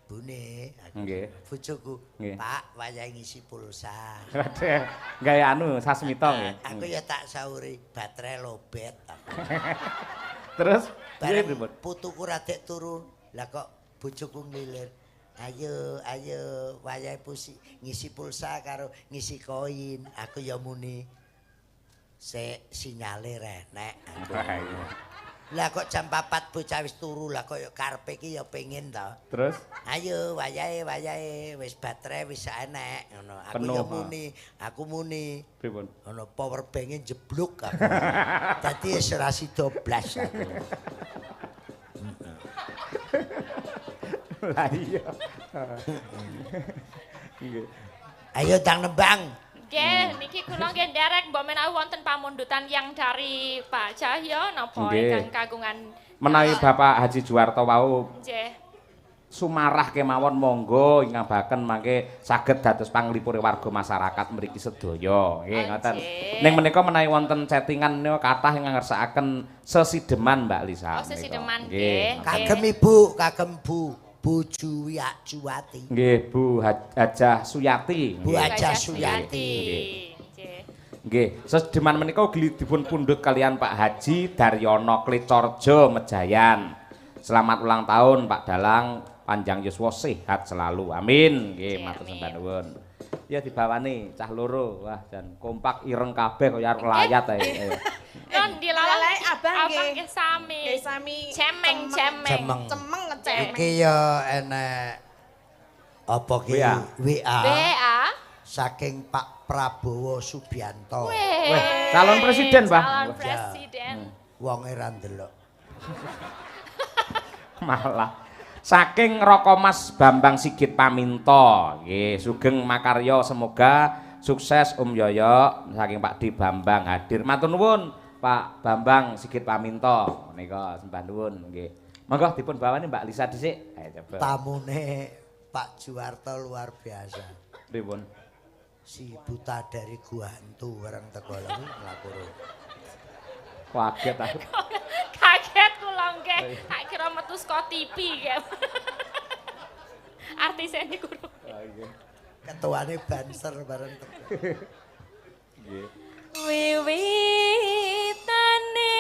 Bune, aku Nggih. bojoku, Nggih. Pak wayahe ngisi pulsa. Waduh, gawe anu sasmita nggih. Aku ya tak sauri baterai lobet. Terus piye Bareng pripun? putuku radek turun. Lah kok bojoku ngilir. Ayo wayahe ngisi pulsa karo ngisi koin. Aku ya muni. Sik sinyale renek. Wah, iya. Lah kok jam 4 bocah wis turu lah koyo karepe iki ya pengen to. Terus Ayo wayahe wis baterai wis enek ngono. Penuh, Aku muni. pripun? Ono power bank-e jeblok aku. Dadi wis ora sida blas aku. Lah iya. Nggih. Ayo Dang Nembang. Nggih, niki kula nggih nderek mbok menawi wonten pamundutan yang dari Pak Cahyo napa Nggih. ingkang kagungan Menawi Bapak Haji Juwarto wau nggih. sumarah kemawon monggo ingabaken mangke saged dados panglipure warga masyarakat mriki sedaya. Nggih ngoten. Nggih. Ning menika menawi wonten settingan menika kathah ingkang ngersakaken sesideman Mbak Lisa. Oh, sesideman, menika. nggih. Kagem Ibu, kagem Bu Juwiak Juwati. Nggih, Bu Hajah Suyati. Bu Nggih. Hajah Suyati. Nggih. Nggih. Nggih, sedeman menika ugi dipun pundhut kalian Pak Haji Daryono Klicorjo Mejayan. Selamat ulang tahun Pak Dalang, panjang yuswa sehat selalu. Amin. Nggih, matur sembah nuwun. Ya dibawani cah loro. Wah, jan kompak ireng kabeh kaya arep layat ae. Ayo. Kan dilalai Abang nggih. nggih sami. Nggih sami. Cemeng. Cemeng. Cemeng ngecemeng. Iki ya enek apa ki WA. BA. saking Pak Prabowo Subianto. Weh. calon presiden, Pak. Calon Wah. presiden. Wonge ra ndelok. Malah saking Rokomas Bambang Sigit Paminto. Nggih, sugeng makarya semoga sukses Yoyo saking Pak Di Bambang hadir. Matur nuwun Pak Bambang Sigit Paminto. Menika sembah nuwun nggih. Monggo dipun bawani Mbak Lisa dhisik. Ayo coba. Tamune Pak Juwarto luar biasa. Pripun? Si buta dari gua hantu bareng teko lagi nglakuro. Kaget aku. Kaget kula nggih. Tak kira metu saka TV nggih. Artise niku. Ketuane banser bareng teko. Nggih. Wiwitane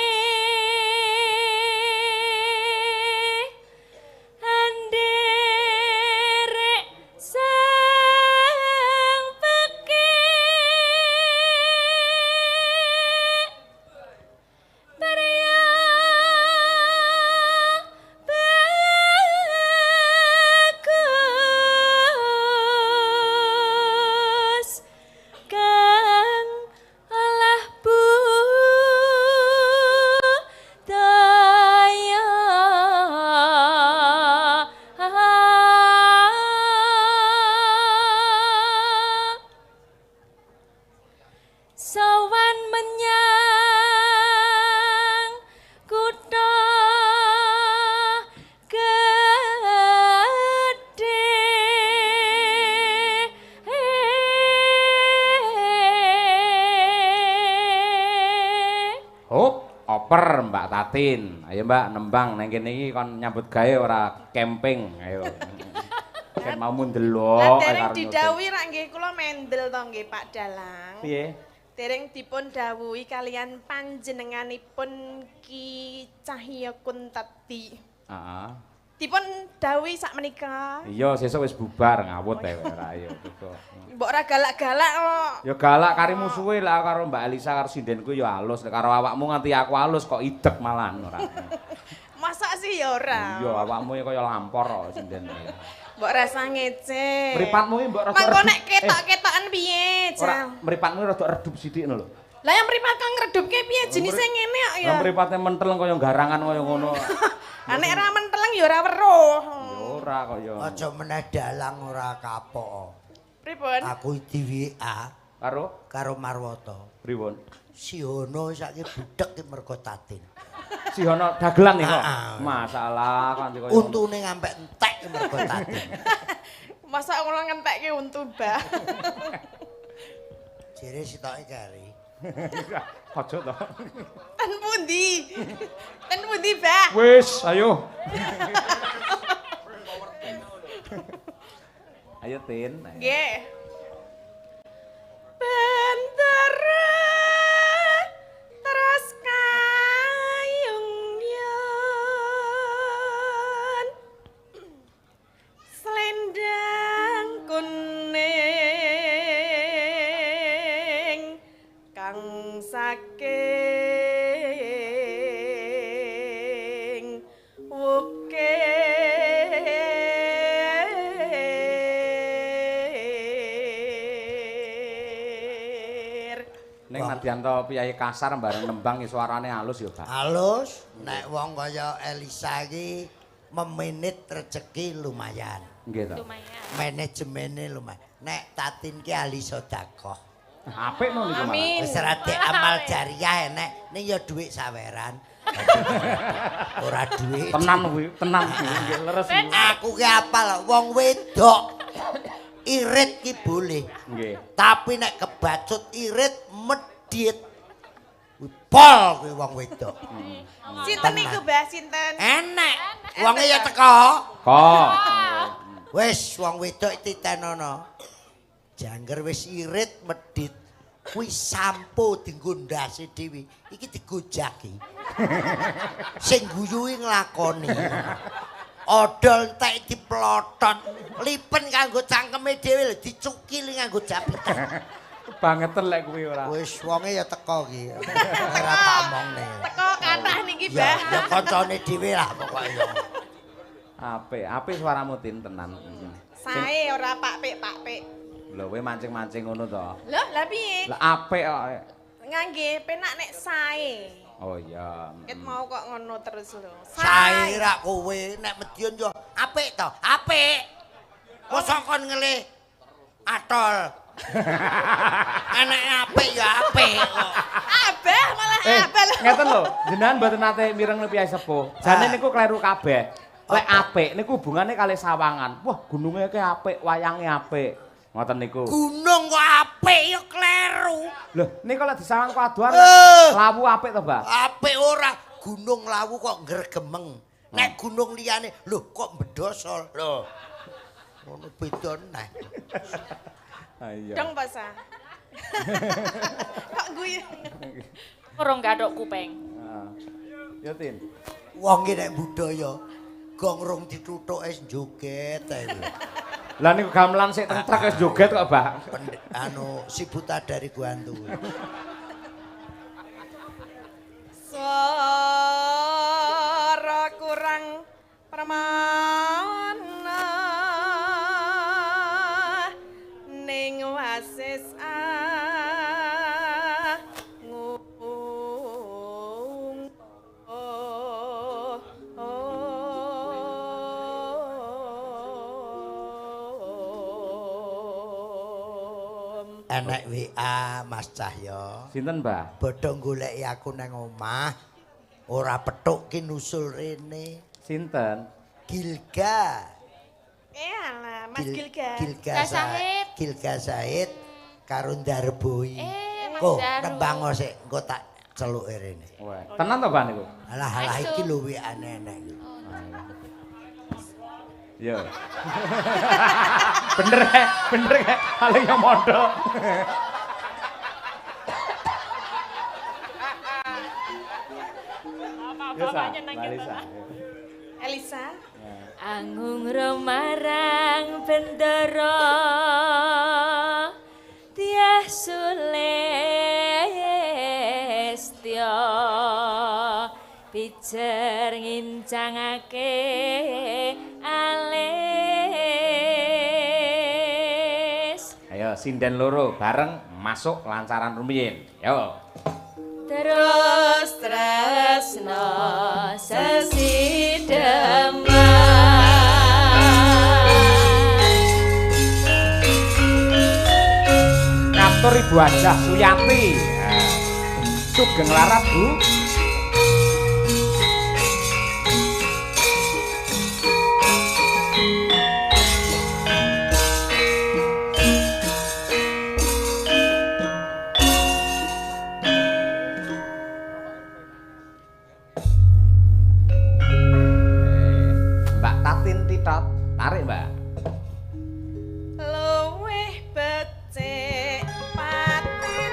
Tatin. Ayo Mbak nembang nang kene iki kon nyambut gawe ora camping. Ayo. Ken mau Lah mundelok dereng didhawuhi rak nggih kula mendel to nggih Pak Dalang. Piye? Dereng dipun dawuhi kalian panjenenganipun Ki Cahya Kuntati. Heeh. Dipun dawuhi sakmenika. Iya, sesuk wis bubar ngawut ae ora ayo teko. Mbok ora galak-galak kok. Ya galak kari musuhe lah karo Mbak Elisa karo sindenku ya halus, karo awakmu nganti aku halus kok idek malahan ora. Masa sih ya ora. Iya, awakmu kaya lampor kok sinden. Mbok rasa ngece. Mripatmu iki mbok rada Mangko nek ketok-ketokan piye, Ora, Jal? mripatmu rada redup sithik lho. Lah yang mripat kang ngredupke piye jenise ngene kok ya. Lah mripate mentel kaya garangan kaya ngono. Ah nek ra menteleng ya ora weruh. Ya ora kaya. Aja meneh dalang ora kapok. Pripun? Aku di WA karo Marwoto. Pripun? Siono saiki budhek ki mergo Tatin. Si ono dagelan iki kok. Ah. Masalah kanthi kaya Untune ngampe entek ki mergo Tatin. Masa ngono ngentekke untu, Mbah. Jere sitoke kari. Aja to. Ten pundi? Ten pundi, Mbah? Wis, ayo. Ayo Tin. Nggih. Bendera terus kayung yen selendang kuning kang saking Ning Madianto piyayi kasar bareng nembang iki suarane halus ya, Pak. Halus, nek wong kaya Elisa iki memenit rezeki lumayan. Nggih to. Lumayan. Manajemennya lumayan. Nek Tatin ki ahli sedekah. Apik no niku, Mas. Amin. Wis rada amal jariah nek ning ya dhuwit saweran. Ora dhuwit. Tenan kuwi, tenan nggih leres. Aku ki apal wong wedok irit ki boleh. Nggih. Tapi nek kebacut irit medhit. Pol kuwi wong wedok. Sinten niku, Mbah? Sinten? Enek. Wonge ya teko. Kok. Wis wong wedok titenono. Jangger wis irit medhit. Kuwi sampo dienggo ndase dhewe. Iki digojaki. Sing guyuhi nglakoni. Odol entek diplotot. Lipen kanggo cangkeme dhewe lho dicukili nganggo japitan. Bangetan lek kuwi ora. Wis wonge ya teko iki. Ora tak omongne. Teko kathah niki, Ya, Mbah. ya kancane dhewe lah pokoke. Apik suaramu Tin tenan. Sae ora pakpik-pakpik. Lho kowe mancing-mancing ngono to. Lho, lah piye? Lah apik kok. Ngangge penak nek sae. Oh iya. Ket mau kok ngono terus lho. Sae ra kowe nek Medion yo apik to, apik. Mosok kon ngelih atol. Anake apik ya apik kok. Abah malah abah lho. Ngeten lho, jenengan mboten nate mireng piyai sepuh. Jane niku kleru kabeh. Lek apik niku hubungane kali Sawangan. Wah, gununge ki apik, wayange apik. Ngoten niku. Gunung kok apik ya kleru. Lho, niku lek di Sawang Paduan Eh. lawu apik to, Mbah? Apik ora, Gunung Lawu kok ngregemeng. Nek gunung liyane lho kok bedosol. Lho. Ngono beda neh. Ah iya. Dong basa. Kok guyu. Urung gathuk kuping. Ah. Ya Tin. Wong iki nek budaya gong rung ditutuke joget ae lho. Lah niku gamelan sik teng trek wis joget kok, Mbah. Si buta dari Guantu. Suara kurang permana ning wasis angung. Enek WA Mas Cahyo. Sinten, Mbah? Bodho goleki aku nang omah. Ora petuk ki nusul rene. Sinten? Gilga. Alah, Mas Gilga. Gilga Said. Gilga Said karo Ndarboi. Mas Kok Darwo. nembang sik engko tak celuke rene. Wah, tenan to Ban niku? Alah iki lho wi aneh-aneh. Yo. Bener kayak paling yang modal. Apa-apa nyenengin Marisa. Elisa. Angung romarang bendera Tiah Sulestya pijer ngincangake alis. Ayo sinden loro bareng masuk lancaran rumiyin. Yo. Terus tresno sesideman Ngatur Ibu Hajah Suyati. Sugeng larat Bu. Mbak Tatin Titot, tarik Mbak. Luwih becik patin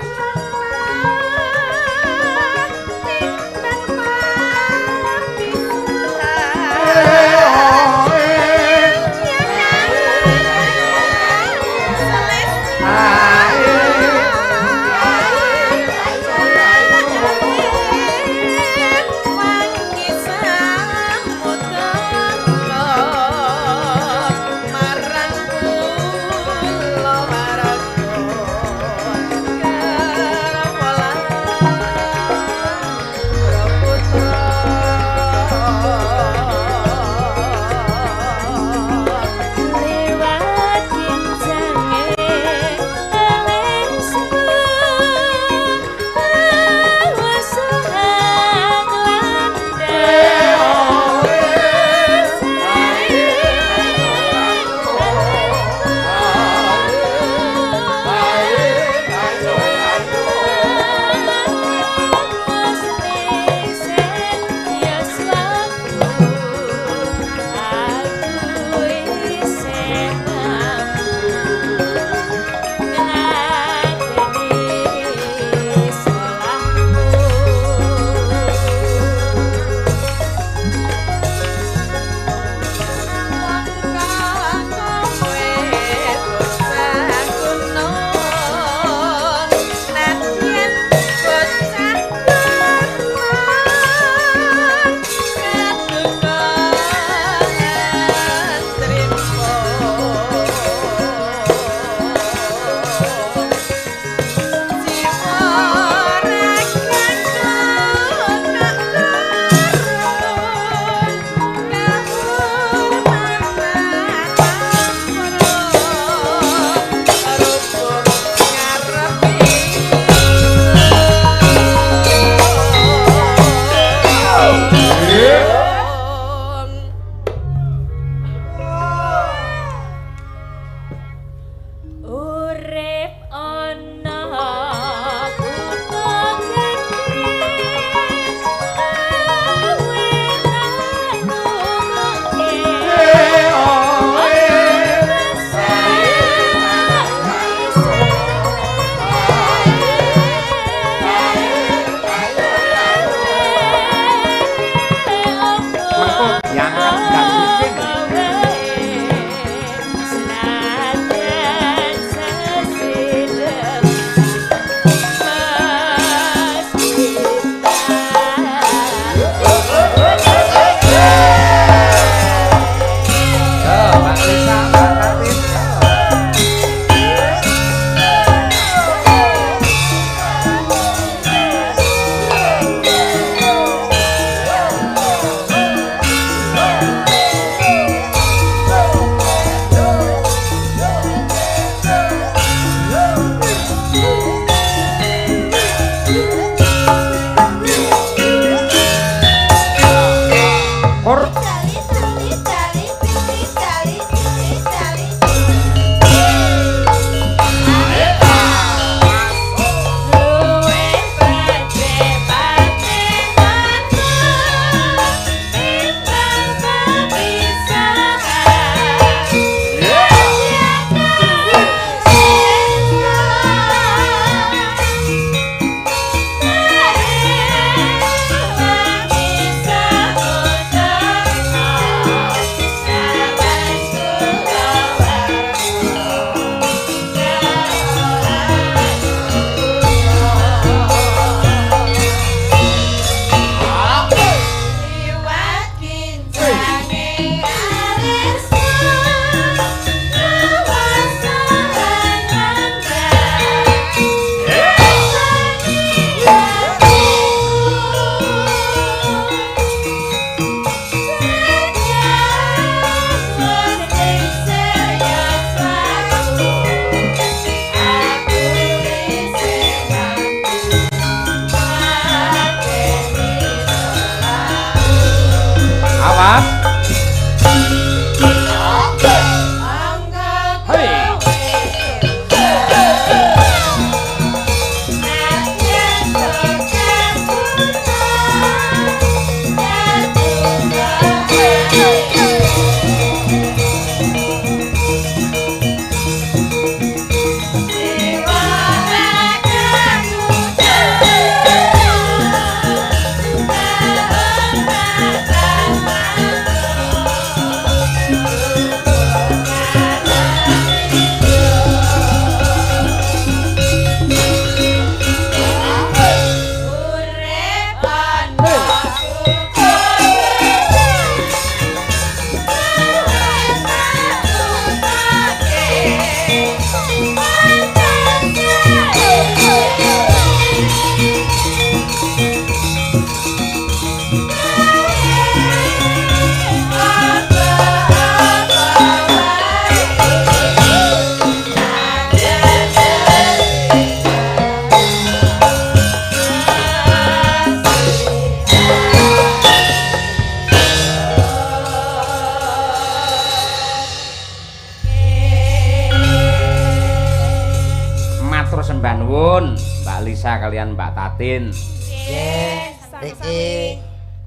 sembah nuwun Mbak Lisa kalian Mbak Tatin. Nggih, niki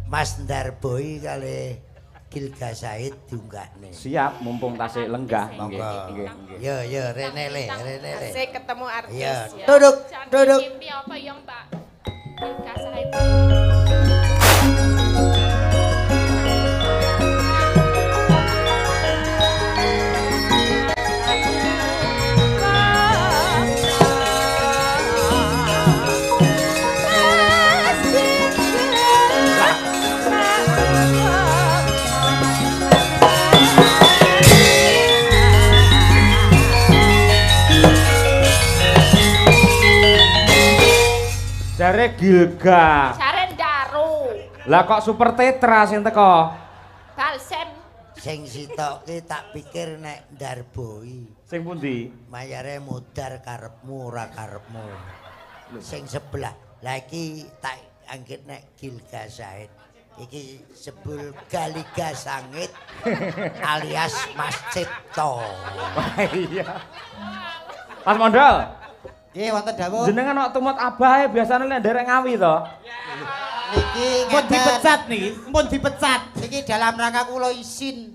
Mas Ndarboi kali Gilga Said diunggahne. Siap, mumpung tasik lenggah. Monggo. Nggih. Yo rene le. Asik ketemu artis. Iya, duduk. Mimpi apa yang Mbak Gilga Said? Jare Gilga. Jare Ndaru. Lah kok Super Tetra sing teko? Balsem. Sing sitoke tak pikir nek Ndarboi. Sing pundi? Mayare mudar karepmu ora karepmu. Sing sebelah. Lah iki tak anggit nek Gilga Said. Iki sebul Galiga Sangit alias Mas Cipto. Wah iya. Mas Mondol. Nggih wonten dawuh. Jenengan kok tumut abahe biasane lek nderek ngawi to. Niki Pun dipecat niki, pun dipecat. Niki dalam rangka kula isin.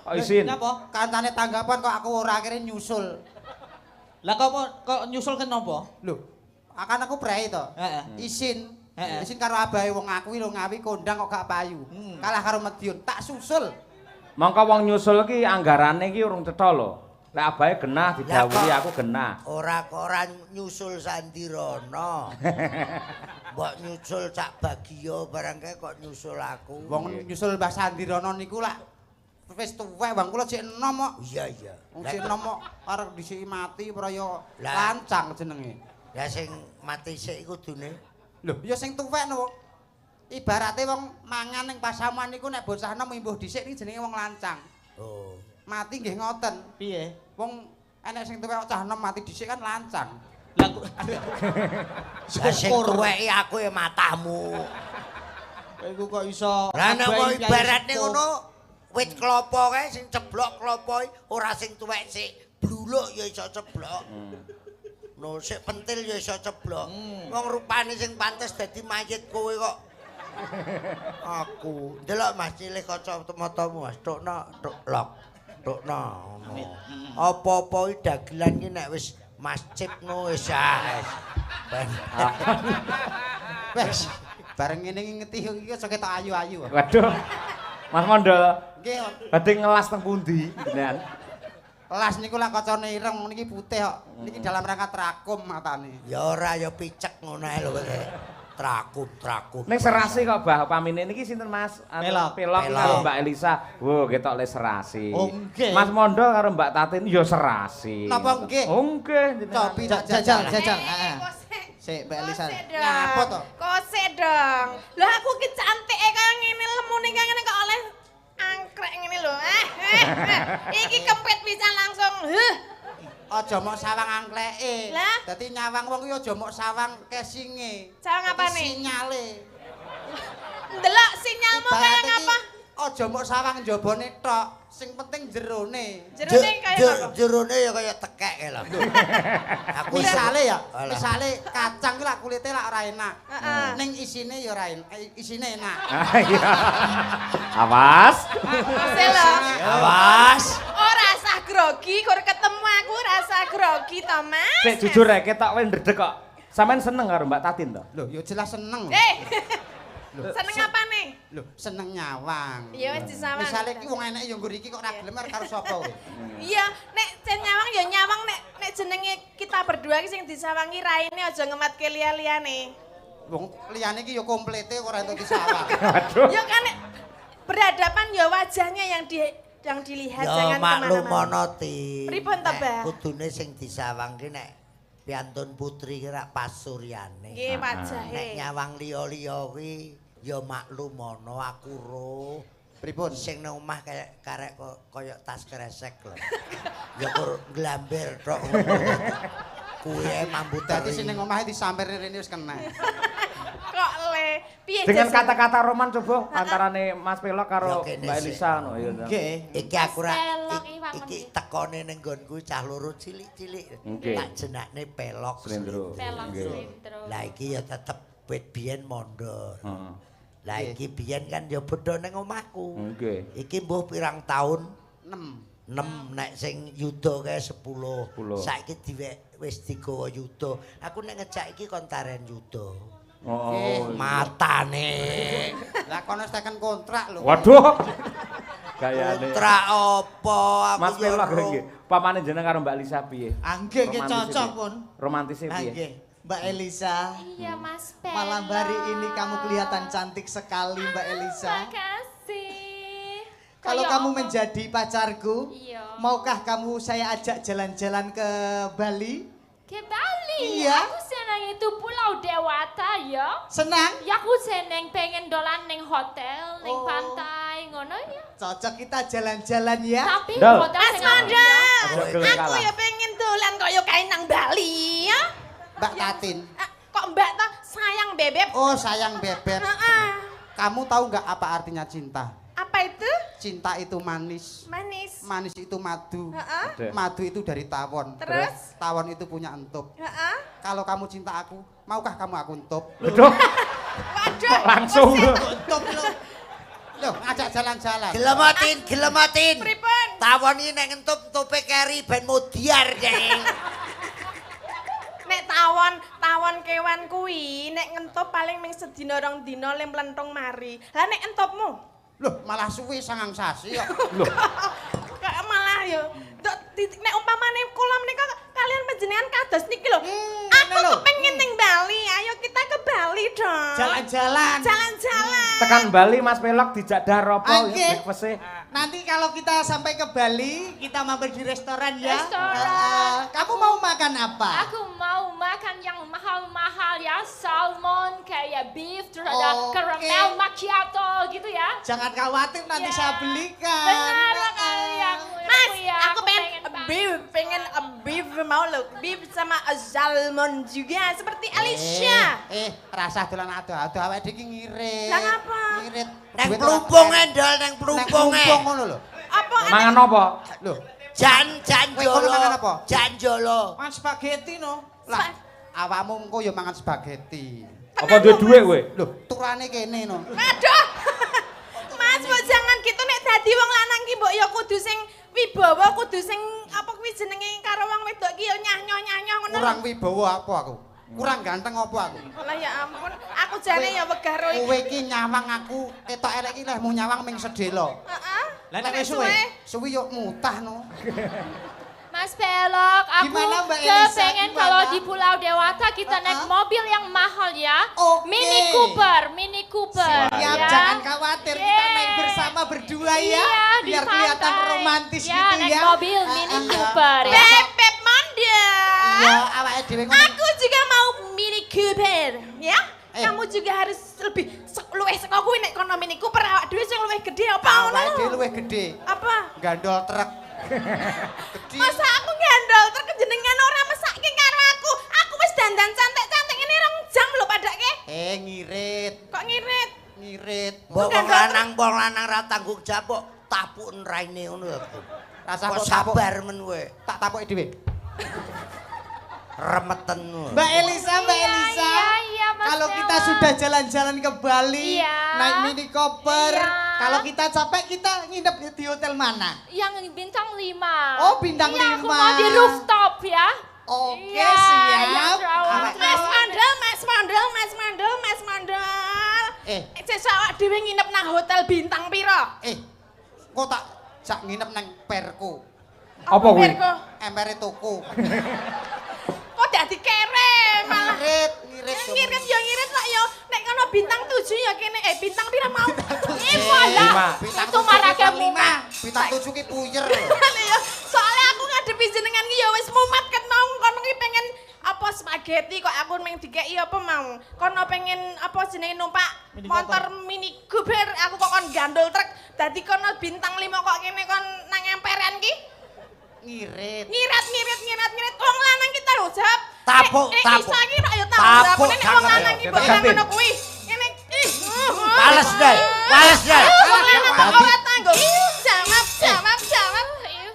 Kok isin? Napa? Kancane tanggapan kok aku ora akhire nyusul. Lah kok nyusul ke napa? Lho, akan aku prei to. Heeh. Isin. Heeh. Isin karo abahe wong aku lho ngawi kondang kok gak payu. Kalah karo Madiun, tak susul. Mongko wong nyusul ki anggarane ki urung cetha lho. Lek abahe genah didhawuhi aku genah. Ora nyusul Sandirono. Mbok nyusul Cak Bagio barang kae kok nyusul aku. Wong nyusul Mbah Sandirono niku lak wis tuwek bang kula cek enom kok. Iya. Wong cek enom kok arep dhisiki mati praya Lah. lancang jenenge. Lah sing mati sik kudune. Lho, ya sing tuwek no. Ibarate wong mangan ning pasamuan niku nek bocah enom imbuh dhisik iki jenenge wong lancang. Oh. Mati nggih ngoten. Piye? Wong enek sing tuwek cah enom mati dhisik kan lancang. Lah Lah sing tuweki aku ya matamu. iku kok iso Lah nek kok abai ibaratne piye ngono wit klopo kae sing ceblok klopo ora sing tuwek sik bluluk ya iso ceblok. No sik pentil ya iso ceblok. Wong rupane sing pantes dadi mayit kowe kok. Aku ndelok Mas Cilih kacamatamu Mas tukno lok. Tukno ngono. Apa-apa iki dagelan ki nek wis masjidno wis Wes, bareng ngene iki ngeti iki aja ketok ayu-ayu. Waduh. Mas Mondol, Nggih, badhe ngelas teng pundi jenengan? las niku lak kacane ireng niki putih kok. Niki dalam rangka trakum matane. ya ora ya picek ngono ae lho kowe. Trakut. Ning serasi kok Mbah pamine niki sinten Mas? Pelok. Pelok karo Mbak Elisa. Wo, ketok le serasi. Oh, nggih. Mas Mondol karo Mbak Tatin ya serasi. Napa nggih? Oh nggih. Cobi tak jajal. jajal. Sik Mbak Elisa. Ngapa to? Kose dong. Lah aku ki cantike kaya ngene lemune kaya ngene kok oleh angkrek ngene lho. Iki kempit pisan langsung. Aja mok sawang angkleke. Lah? Dadi nyawang wong kuwi aja mok sawang kesinge. Sawang apane? Sinyale. Ndelok sinyalmu kaya ngapa? Aja mok sawang njabane tok, sing penting jerone. Jerone kaya ngapa? Jerone ya kaya tekek lho. Aku Misale ya, Alah. misale kacang ki lak kulite lak ora enak. Heeh. Ning isine ya ora enak, isine enak. Ah, iya. Awas. Kose lho. awas. Ora sah grogi, kur ketemu aku rasa grogi to, Mas. Sik jujur ya ketok kowe ndredeg kok. Sampeyan seneng karo Mbak Tatin to? Lho, ya jelas seneng. Seneng apa nih? Lho, seneng nyawang. Ya wis disawang. Misale iki wong enek ya nggur iki kok ora gelem karo sapa kowe? Iya, nek jen nyawang ya nyawang nek jenenge kita berdua iki sing disawangi raine aja ngematke liya-liyane. Wong liyane iki ya komplete ora entuk disawang. Waduh. Ya kan nek berhadapan ya wajahnya yang dilihat Ya jangan maklum kemana-mana. ana ti. Pripun to, Mbah? Kudune sing disawang ki nek piantun putri ki rak pasuryane. Nggih Nek wajahe. nyawang liya-liya kuwi ya maklum ana aku ro. Pripun? Sing nang omah karek kaya tas kresek lho. Ya kur glamber tok ngono. Kuwi mambu Dadi sing ning omahe disampir rene wis kena. Kok le ae. Piye Dengan Jas? kata-kata roman coba antarane Mas Pelok karo Ya, kene Mbak sih. Elisa ngono ya. Nggih. Iki aku ra Pelok iwak iki men. tekone ning nggonku cah loro cilik-cilik. Nggih. Tak jenakne pelok. Slendro. Pelok Nggih. slendro. Lah iki ya tetep wit biyen mondor. Heeh. Lah iki biyen kan ya bodho ning omahku. Nggih. Iki mbuh pirang taun 6. 6 nek sing yuda kae 10. 10. Saiki wis digawa yuda. Aku nek ngejak iki kon taren yuda. Oh. Matane. Lah kono teken kontrak lho. Waduh. Gayane. Kontrak apa aku Mas ya Pelok ro. nggih. Pamane jeneng karo Mbak Elisa piye? Angge ki Romantisnya cocok piye? pun. Romantisnya piye? Angge. Mbak Elisa, Iya Mas Pelok. malam hari ini kamu kelihatan cantik sekali Mbak Elisa. Makasih. Kalau Kayak kamu apa? menjadi pacarku, Iya. maukah kamu saya ajak jalan-jalan ke Bali? Ke Bali. Iya. Aku senang itu Pulau Dewata ya. Senang? Ya aku seneng pengen dolan neng hotel, neng Oh. pantai, ngono ya. Cocok kita jalan-jalan ya. Tapi Dol. hotel Mas sing Manda, Aja gelem aku kalah. ya pengen dolan kaya kae nang Bali ya. Mbak Tatin. Kok Mbak ta sayang bebek? Oh, sayang bebek. Heeh. Kamu tahu nggak apa artinya cinta? Apa itu? Cinta itu manis. Manis. Manis itu madu. Heeh. Madu itu dari tawon. Terus? Tawon itu punya entup. Heeh. Kalau kamu cinta aku, maukah kamu aku entup? Waduh. Waduh. Langsung. Tutup lo. Loh, ajak jalan-jalan. Gelematin. Pripun? Tawon iki nek entup-entupe keri ben mudiar, Deng. Nek tawon kewan kuwi nek ngentup paling ming sedina rong dina lem plenthung mari. Lah nek entupmu? Loh, malah suwi sangang sasi kok. Loh. Kok malah yo. Nek umpamane kula menika kalian panjenengan kados niki lho. Aku lho. kepengin ning Bali. Ayo kita ke Bali dong. Jalan-jalan. Jalan-jalan. Tekan Bali Mas Pelok dijak daropo Angge. ya breakfast-e. Nanti kalau kita sampai ke Bali, kita mampir di restoran ya. Restoran. Kamu mau makan apa? Aku mau makan yang mahal-mahal ya, salmon kayak beef, terus ada Oke. caramel macchiato gitu ya. Jangan khawatir nanti Ya. saya belikan. Benar sekali Mas, ya, aku pengen banget. beef mau lo. Beef sama salmon juga seperti Alicia. Rasa dolan ado-ado awake iki ngirit. Lah ngapa? Ngirit. Neng Duit plumpung ora- endol, neng Neng plumpung plumpung ngono lho. Apa Mangan apa? Loh, Jan Kowe kono mangan apa? jolo. Jan jolo. Makan spaghetti no. lah awakmu engko ya mangan spaghetti. Apa duwe duwe kowe? Loh, turane kene no. Aduh. Mas, mbok jangan gitu nek dadi wong lanang ki mbok ya kudu sing wibawa, kudu sing apa kuwi jenenge karo wong wedok ki ya nyah-nyah ngono. Kurang wibawa apa aku? Kurang ganteng apa aku? Lah ya ampun, aku jane ya wegah ro iki. Kowe iki nyawang aku, ketok elek iki lehmu nyawang ming sedelo. Heeh. Lah nek suwe. Suwi yo mutah no. Mas Pelok, aku Gimana, Mbak Elisa? kepengen Gimana? kalau di Pulau Dewata kita naik mobil yang mahal ya. Oke. Mini Cooper, Mini Cooper. Siap, ya. jangan khawatir kita naik Yeay. bersama berdua ya. Iya, di Biar kelihatan pantai. romantis ya, gitu naik ya. mobil Mini Cooper ya. Beb Monda. Iya, awake dhewe ngono. Aku juga mau Mini Cooper, ya. Kamu juga harus lebih luwih saka kuwi nek kono Mini Cooper awak dhewe sing luwih gede apa ngono? Awake dhewe luwih gede. Apa? Gandol truk. Gede. Masa aku ngandol terkejenengan ora mesake karo aku. Aku wis dandan cantik-cantik ini 2 jam lho padake. Ngirit. Kok ngirit? Ngirit. Mbok wong lanang ra tanggung jawab kok tapuken raine ngono lho. Rasa Kok kok tapuk. sabar men kowe. Tak tapuki dhewe. Remeten ngono. Mbak Elisa, Mbak Iya, Elisa. iya, Mas Kalau kita Pelok. sudah jalan-jalan ke Bali, Iya. naik mini koper. Iya. Kalau kita capek, kita nginep di hotel mana? Yang bintang 5. Oh, bintang Iya, aku 5. mau di rooftop ya. Oke, Iya, siap. yang terawat. Mas Mandel. Sesuk awak dhewe nginep nang hotel bintang pira? Kok tak jak nginep nang perku. Apa kuwi? Perko? Empere tuku. Kok dadi kere malah. Ngirit. Ngirit lah yo. Nek kono bintang 7 ya kene bintang pira mau? Lima. Bintang Itu marake mumet. Bintang 7 ki puyer. Ya, soalnya aku ngadepi jenengan ki ya wis mumet ketong kono ki pengen apa spaghetti kok aku meng dikeki apa mau. Kono pengen apa jenenge numpak motor Mini Cooper aku kok kon gandol truk. Dadi kono bintang 5 kok kene kon nang emperan ki. Ngirit. Ngirit. Wong lanang kita lho, Jap. Tapuk. Isa ki rak ya tanggung jawab Tapuk, nek wong jangan. lanang ki Kita mbok ganti. ngono kuwi. Ngene Wales deh. Wales deh. Wong lanang kok ora tanggung. Jawab.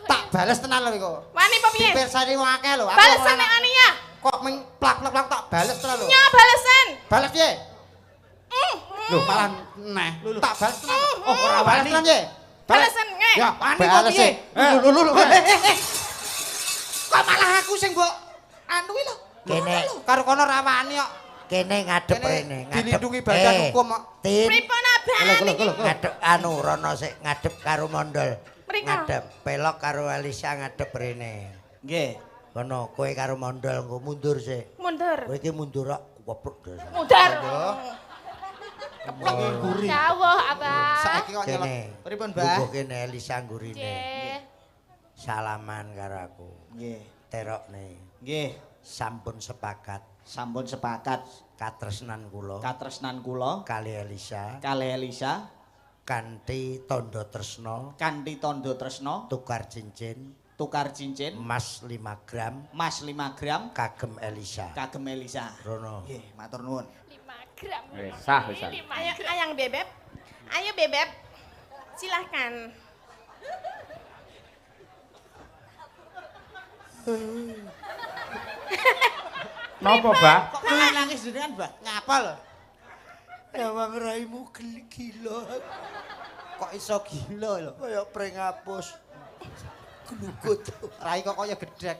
Tak bales tenan lho iku. Wani apa piye? Dipirsani wong akeh lho. Aku Balesen wong nek lanang. ani ya. Kok ming plak tak bales tenan lho. Nya balesen. Bales piye? Lho malah neh. Tak bales tenan. Oh ora bales tenan piye? Balesen nge. Ya, wani kok Bales piye? sih. Lho. Kok malah aku sing mbok anu lho. Kene. Karo kono rawani kok. Kene ngadep rene, Dilindungi badan hukum kok. Tin. Pripun abang iki? Ngadep anu rono sik ngadep karo mondol. Mriko. Ngadep pelok karo Elisa ngadep rene. Nggih. Kono kowe karo mondol engko mundur sik. Mundur. Kowe iki mundur kok kepruk. Mundur. Dawuh, Abang. Saiki kok nyelok. Kene. Pripun, Mbah? Lungguh kene Elisa nggurine. Nggih. Salaman karo aku. Nggih. Terokne. Nggih. Sampun sepakat Sampun sepakat katresnan kula katresnan kula kali Elisa kalih Elisa kanthi tandha tresna kanthi tandha tresna tukar cincin emas 5 gram 5 gram kagem Elisa. kagem Elisa. Rono. Nggih, matur nuwun. 5 gram. Wis sah wis. Ayo ayang bebek. Ayo bebek. Silahkan. Napa, Bah? Kok malah nangis jenengan, Mbah? Ngapa lho? Emang raimu gila. Kok iso gila lho? Kaya prengapus. Glugut. Rai kok kaya gedhek.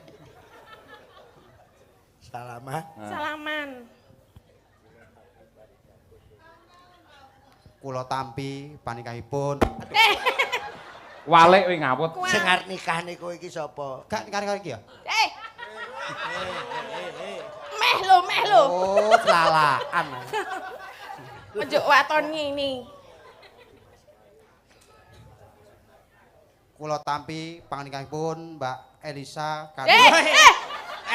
Salaman. Salaman. Kula tampi panikahipun. Walik kowe ngawut. Sing arep nikah niku iki sapa? Gak karo-karo iki ya? Meh lo. Oh, celalaan. Ojo waton ngene. Kula tampi panikahipun Mbak Elisa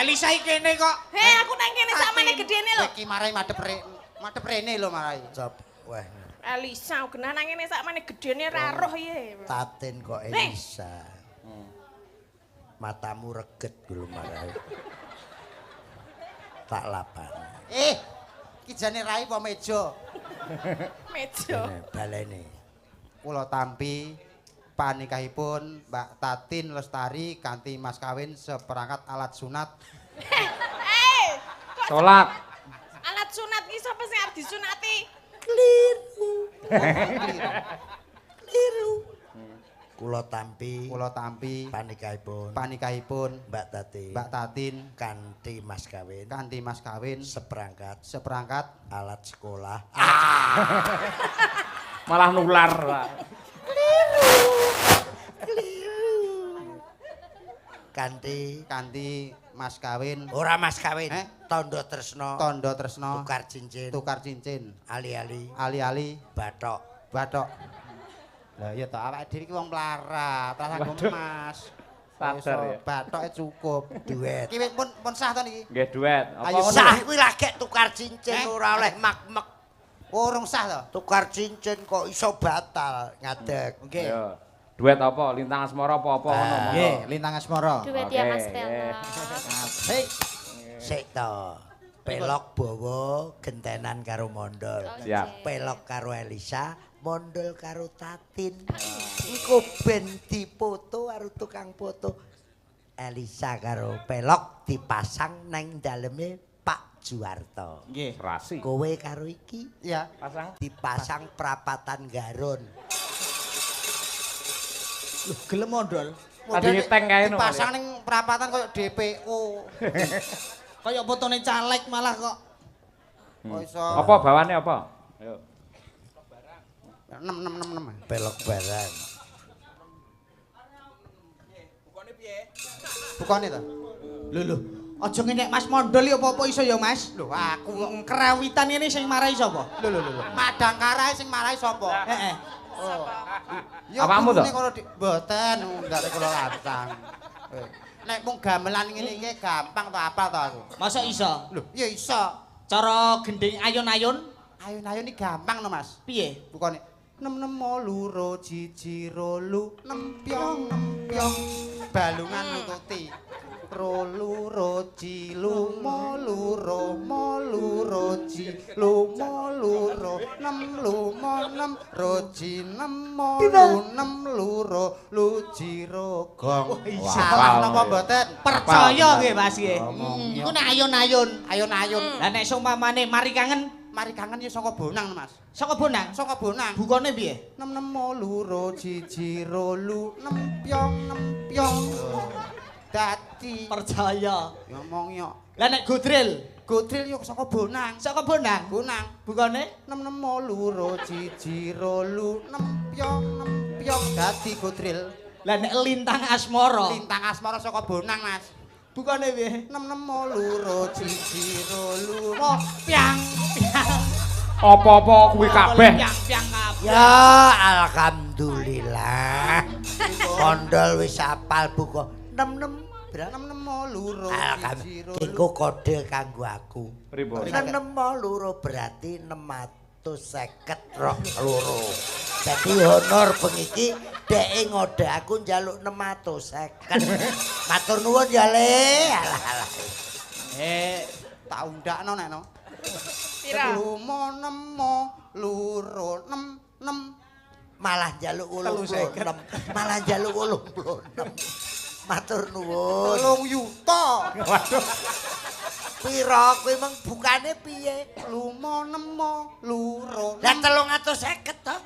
Elisa iki kene kok. Aku nang kene samane gedene lho. Iki marai madhep rene lho marai. Cop. Wah, Elisa genah nang kene sakmene gedene ra roh ye. Tatin kok Elisa. Matamu reget gulu marai. Tak lapan. Iki jane rai apa meja? Meja. Balene. Kula tampi panikahipun Mbak Tatin Lestari kanthi mas kawin seperangkat alat sunat. Salat. Alat sunat iki sapa sing arep disunati? Keliru. Kula tampi panikahipun Mbak Tatin kanthi mas kawin seperangkat alat sekolah. Malah nular. Kanthi mas kawin ora mas kawin, tandha tresna tukar cincin ali-ali bathok. Lah ya to awake dhewe iki wong mlarat, ora nganggo emas. Sadar ya. Bathoke cukup. Duet. Iki pun sah to niki. Nggih duet. Apa Ayo, ngono? Sah kuwi lagi tukar cincin ora oleh mak-mek. Urung sah to. Tukar cincin kok iso batal ngadeg. Nggih. Yo. Duet apa? Lintang asmara apa ngono? Nggih, Lintang Asmara. Duet Oke, ya Mas Stella. Hei, Sik to. Pelok bawa gentenan karo mondol. Siap. Pelok karo Elisa, mondol karo Tatin. Engko ben dipoto karo tukang foto. Elisa karo Pelok dipasang nang daleme Pak Juwarto. nggih. Rasi. Kowe karo iki Ya, Pasang. dipasang perapatan Garun. lho gelem mondol. Tadi ngeteng kae no. Dipasang ning perapatan koyo DPO. Kayak fotone caleg malah kok. Kok iso. Apa bawane apa? Ayo. 6. Pelok barang. Bukane to? Lho. Aja ngenyek Mas Mondol ya apa-apa iso ya Mas. Lho, aku kok Kerawitan ini sing marai sapa? lho. Madang karae sing marai sapa? Heeh. Oh. Apamu to? Mboten, ndak kula lantang. Nek mung gamelan ngene iki gampang to apal to aku. Masa iso? Lho, ya iso. Cara gending ayun-ayun Ayun-ayun iki gampang to, Mas. piye? Bukane 6 loro jiji rolu nempyong balungan nututi rolu roji lumo loro roji lumo luro nem lumo nem roji nemo nem luro luji rogong. Salah napa mboten? Percaya nggih Mas nggih. Iku nek ayun-ayun, ayun-ayun. Lah nek sumpamane mari kangen Ya saka Bonang, Mas. saka Bonang. Saka Bonang. Bukane piye? Nem nemo luro jiji rolu nem pyong. Dadi Percaya. ngomong yo. Lah nek Godril Godril yo saka Bonang. saka Bonang. Bonang. Bukane Nem nemo luro jiji rolu nem pyong. Dadi Godril. lah nek Lintang Asmara. Lintang asmara saka Bonang, Mas. Bukane piye? Nem nemo luro jiji rolu pyang. Apa-apa kuwi kabeh. Piang kabeh. Ya alhamdulillah. Kondol wis apal buka. Nem Nem nemo luro jiji alhamdulillah. rolu. Iku kode kanggo aku. Pripun? Nem loro berarti 650 roh loro. Jadi honor pengiki dhek ngode aku njaluk 650. Matur nuwun ya Le. Alah. Tak undakno nek no. Pira? Lumo nemo luro nem Malah njaluk 86. Malah njaluk 86. Matur nuwun. 3 yuta. Waduh. Pira kowe meng bukane piye? Lumo nemo luro. Lah 350 to.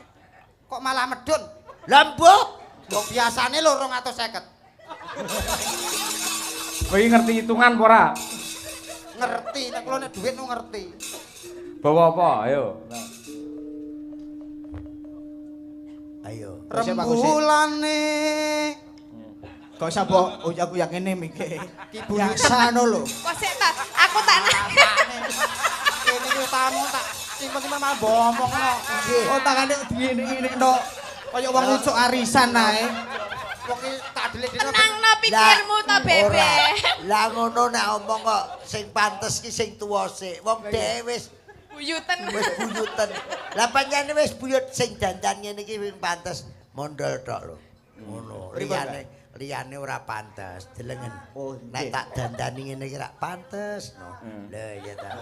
Kok malah medun? Lah mbok Kok biasane 250. Kowe ngerti hitungan apa ora? Ngerti, nek kula nek dhuwit nu ngerti. Bawa apa? Ayo. ayo. Rembulane Kok usah mbok aku yang ngene mikir. Ki Biasa no lho. Kok sik ta? Aku tak kene iki tamu tak simpen-simpen malah bomongno. Oh tangane diini-ini no. Kaya wong lucuk arisan ae. Wong iki tak delik-delik. tenangno pikirmu to, Bebe. Ora. Lah ngono nek omong kok sing pantes ki sing tuwa sik. Wong dhewe wis Buyuten. buyuten. Lah pancene wis buyut sing dandan ngene iki wing pantes mondol tok lho. Ngono. Liyane ora pantes, delengen. Oh, Nek tak dandani ngene iki ra pantes. No. Lho ya ta.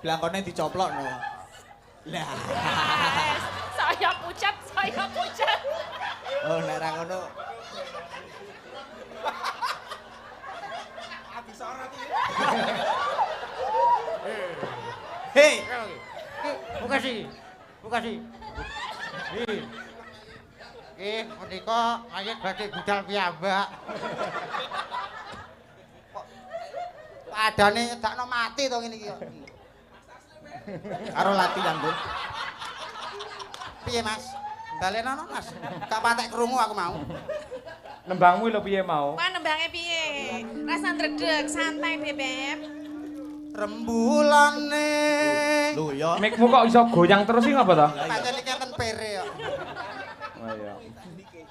Blangkone dicoplokno. Lah. Saya pucat. Oh nek ra ngono. Hei, Bukasi. Menika ayat badhe budal piyambak. Kok padane nyedakno mati to ngene iki kok. karo latihan, Bu. Piye, Mas? Balenono, Mas. Gak patek krungu aku mau. Nembangmu lho piye mau? Wah nembange piye? Rasa ndredeg, santai, Bebep. Rembulane. Lho ya. Mikmu kok iso goyang terus iki ngapa to? Pancen iki enten pere kok. Oh iya.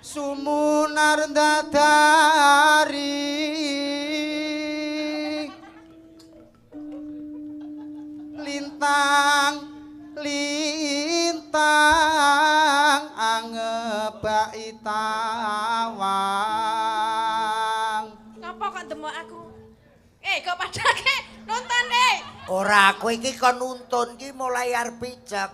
Sumunar dadari lintang angebaki tawang. Ngapa kok demok aku? Kok padake nonton Ora kowe iki kon nuntun ki mulai arep picek.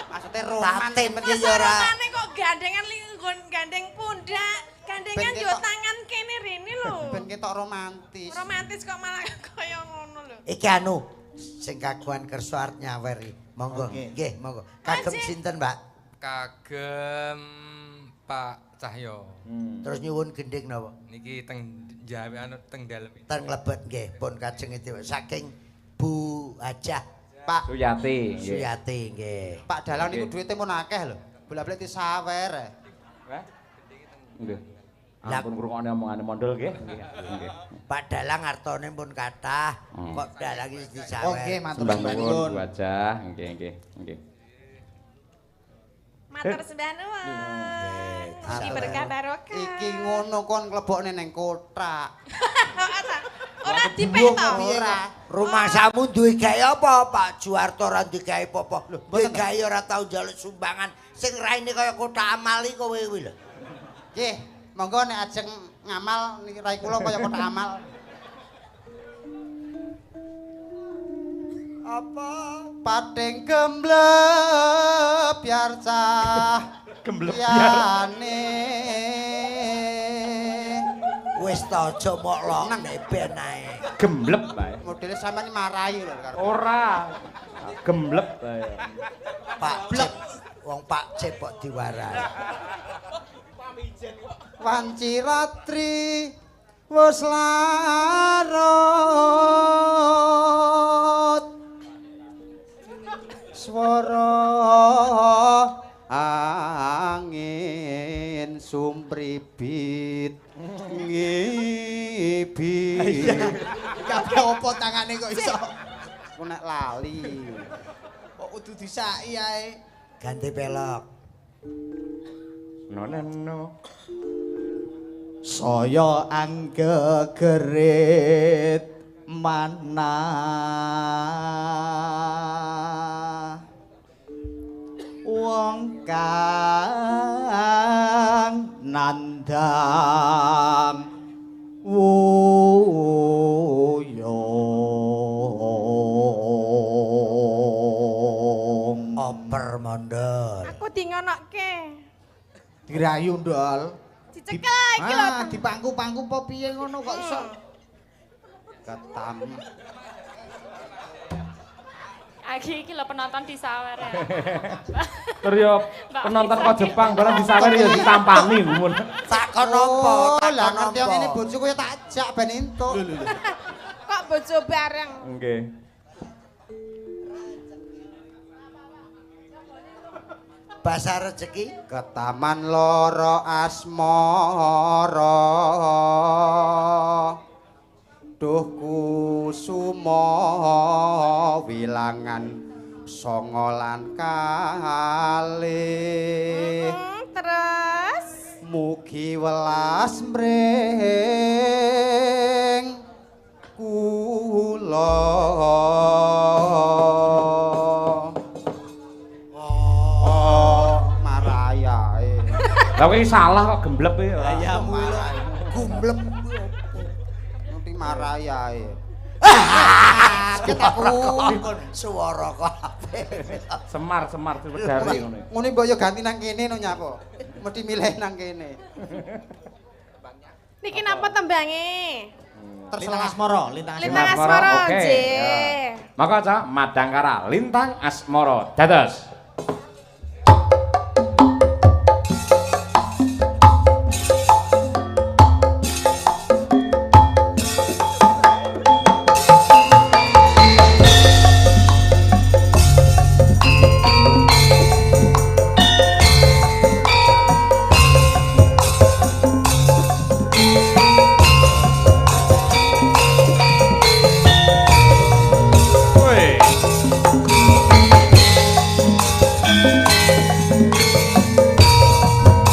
Maksude roman Tatin penting iki ora. Rasane kok gandengan linggon gandeng pundak. Gandengan Ben yo ketok. tangan kene rene lho. ben ketok romantis. Romantis kok malah kaya ngono lho. Iki anu sing kagungan kersa arep nyaweri. Monggo. Oke. Nggih, monggo. Kagem Masih. sinten, Mbak? Kagem Pak Cahyo. Terus nyuwun gending napa? Niki teng Jawa anu teng dalem. Ten lebet nggih pun kajeng itu saking Bu Hajah Pak Suyati nggih. Suyati nggih. Pak Dalang niku duwite mun akeh lho. Bola-bali disawer. Hah? Nggih. Ampun ngrungokne omongane mondol nggih. Nggih. Pak Dalang artone pun kathah kok dalang iki disawer. Oke, matur Sembah nuwun. nuwun Bu Ajah. Nggih. Matur sembah nuwun. Mugi berkah barokah. Iki ngono kon klebokne ning kotak. Ora dipek to. Ora. Rumah samu duwe gawe apa Pak Juwarto ora duwe gawe apa-apa. Duwe gawe ora tau njaluk sumbangan. Sing raine kaya kotak amal iki kowe kuwi lho. Nggih, monggo nek ajeng ngamal niki rai kula kaya kotak amal. Apa? Pating gembleb biar cah Gembleb yane. Wis ta aja mok lokne ben ae. Gembleb bae. Modele sampean marahi lho karo. Ora. Gembleb bae. Pak Cip. Wong Pak Cip kok diwarai. Wanci ratri wis larut. Swara angin sumpribit ngibit. Kabeh opo tangane kok iso? Aku nek lali. Kok kudu disaki ae. Ganti pelok. No. Saya anggegerit mana wong kang nandang wuyung Oper mondor. Aku di ngonokke. dirayu ndol Dicekel iki lho. dipangku-pangku apa piye ngono kok iso Ketam. Iki lho penonton di sawer ya. Terus yo penonton kok Jepang barang disawer yo ditampani mun. Takon apa? Oh, lah ngerti yang ini bojoku ya tak ajak ben entuk. Kok bojo bareng. Nggih. Basa rezeki. Ketaman loro asmara duh kusuma wilangan songo lan kalih Terus mugi welas mring kula. Marayae. Lah kowe salah kok gembleb e. Ya gumbleb. Nanti marayae. Suara kok apik. Semar Wedari ngono. Ngene mbok yo ganti nang kene no nyapa. Mesti milih nang kene. niki napa tembange? Lintang asmara, lintang Lintang asmara, Oke. nggih. Ya. Maka aja Madangkara Lintang Asmara dados. Woi.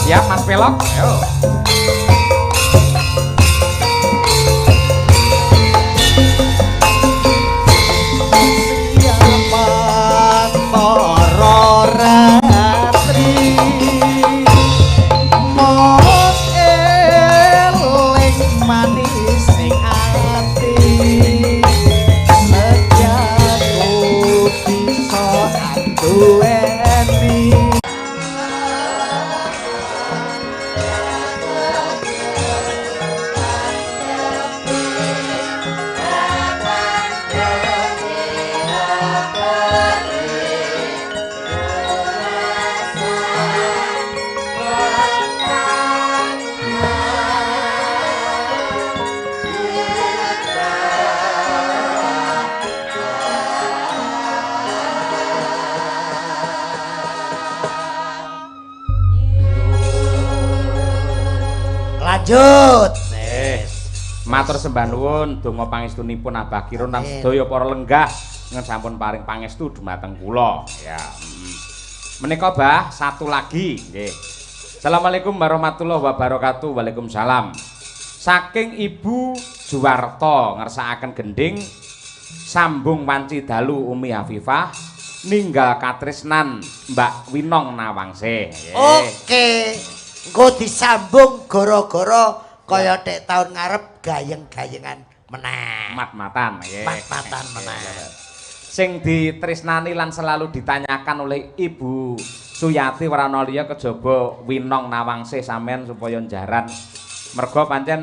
Siap Mas Pelok? Ayo. Siapan para ratri mot eling manis sing ati sejago bisa duweni. Lanjut. Matur sembah nuwun donga pangestunipun Abah Kirun lan sedaya para lenggah ngen sampun paring pangestu dumateng kula. Ya. Menika Bah, satu lagi nggih. Assalamualaikum warahmatullahi wabarakatuh. Waalaikumsalam. Saking Ibu Juwarto ngersakaken gending sambung wanci dalu Umi Hafifah ninggal katresnan Mbak Winong Nawangse. Nggih. Oke. Engko disambung gara-gara kaya tek tahun ngarep gayeng-gayengan meneh. Mat-matan nggih. Mat-matan meneh. sing ditresnani lan selalu ditanyakan oleh Ibu Suyati Warnaliya kejaba Winong Nawangsih sampean supaya jaran. Merga pancen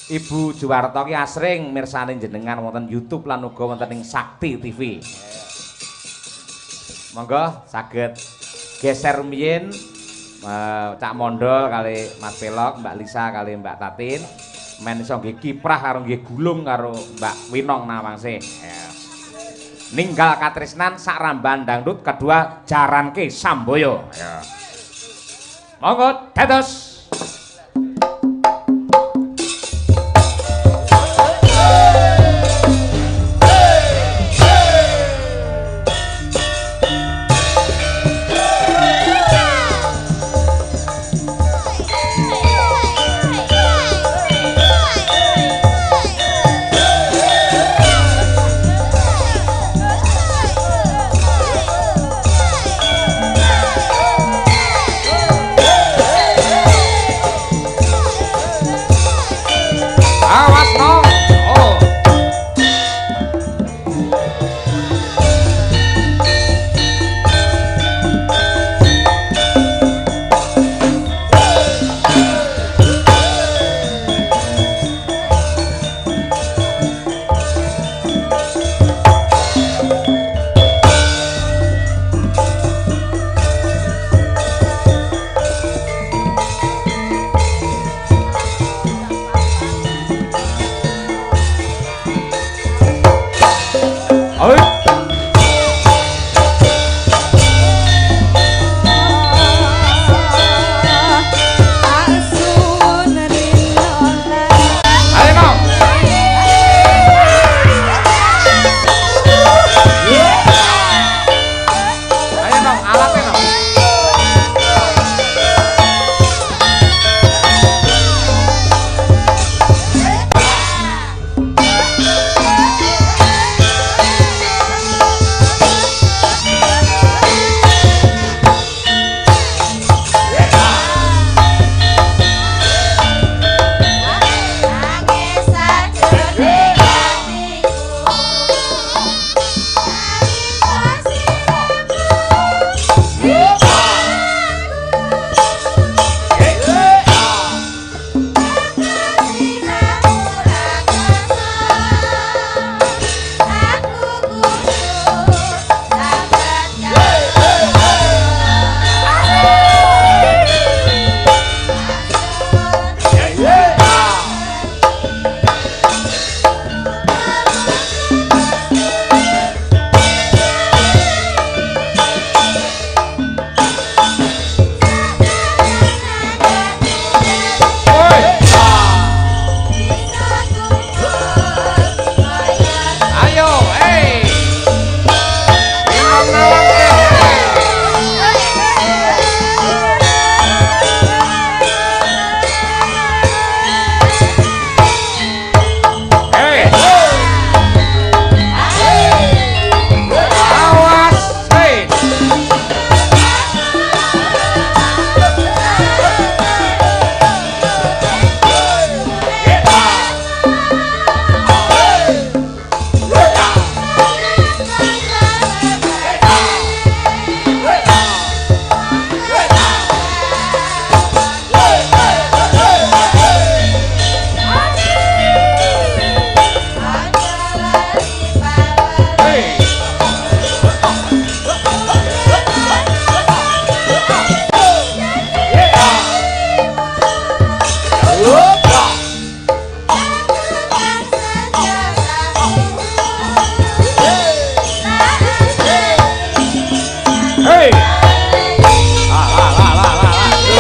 Ibu Juwarto ki asring mirsani jenengan wonten YouTube lan uga wonten ing Sakti TV. Monggo saged geser rumiyin Cak Mondo kali Mas Pelok, Mbak Lisa kali Mbak Tatin. Men iso nggih kiprah karo nggih gulung karo Mbak Winong Nawangsih. Ninggal katresnan sak ramban dangdut kedua jaranke Samboyo. Ya. Monggo dados. Oi.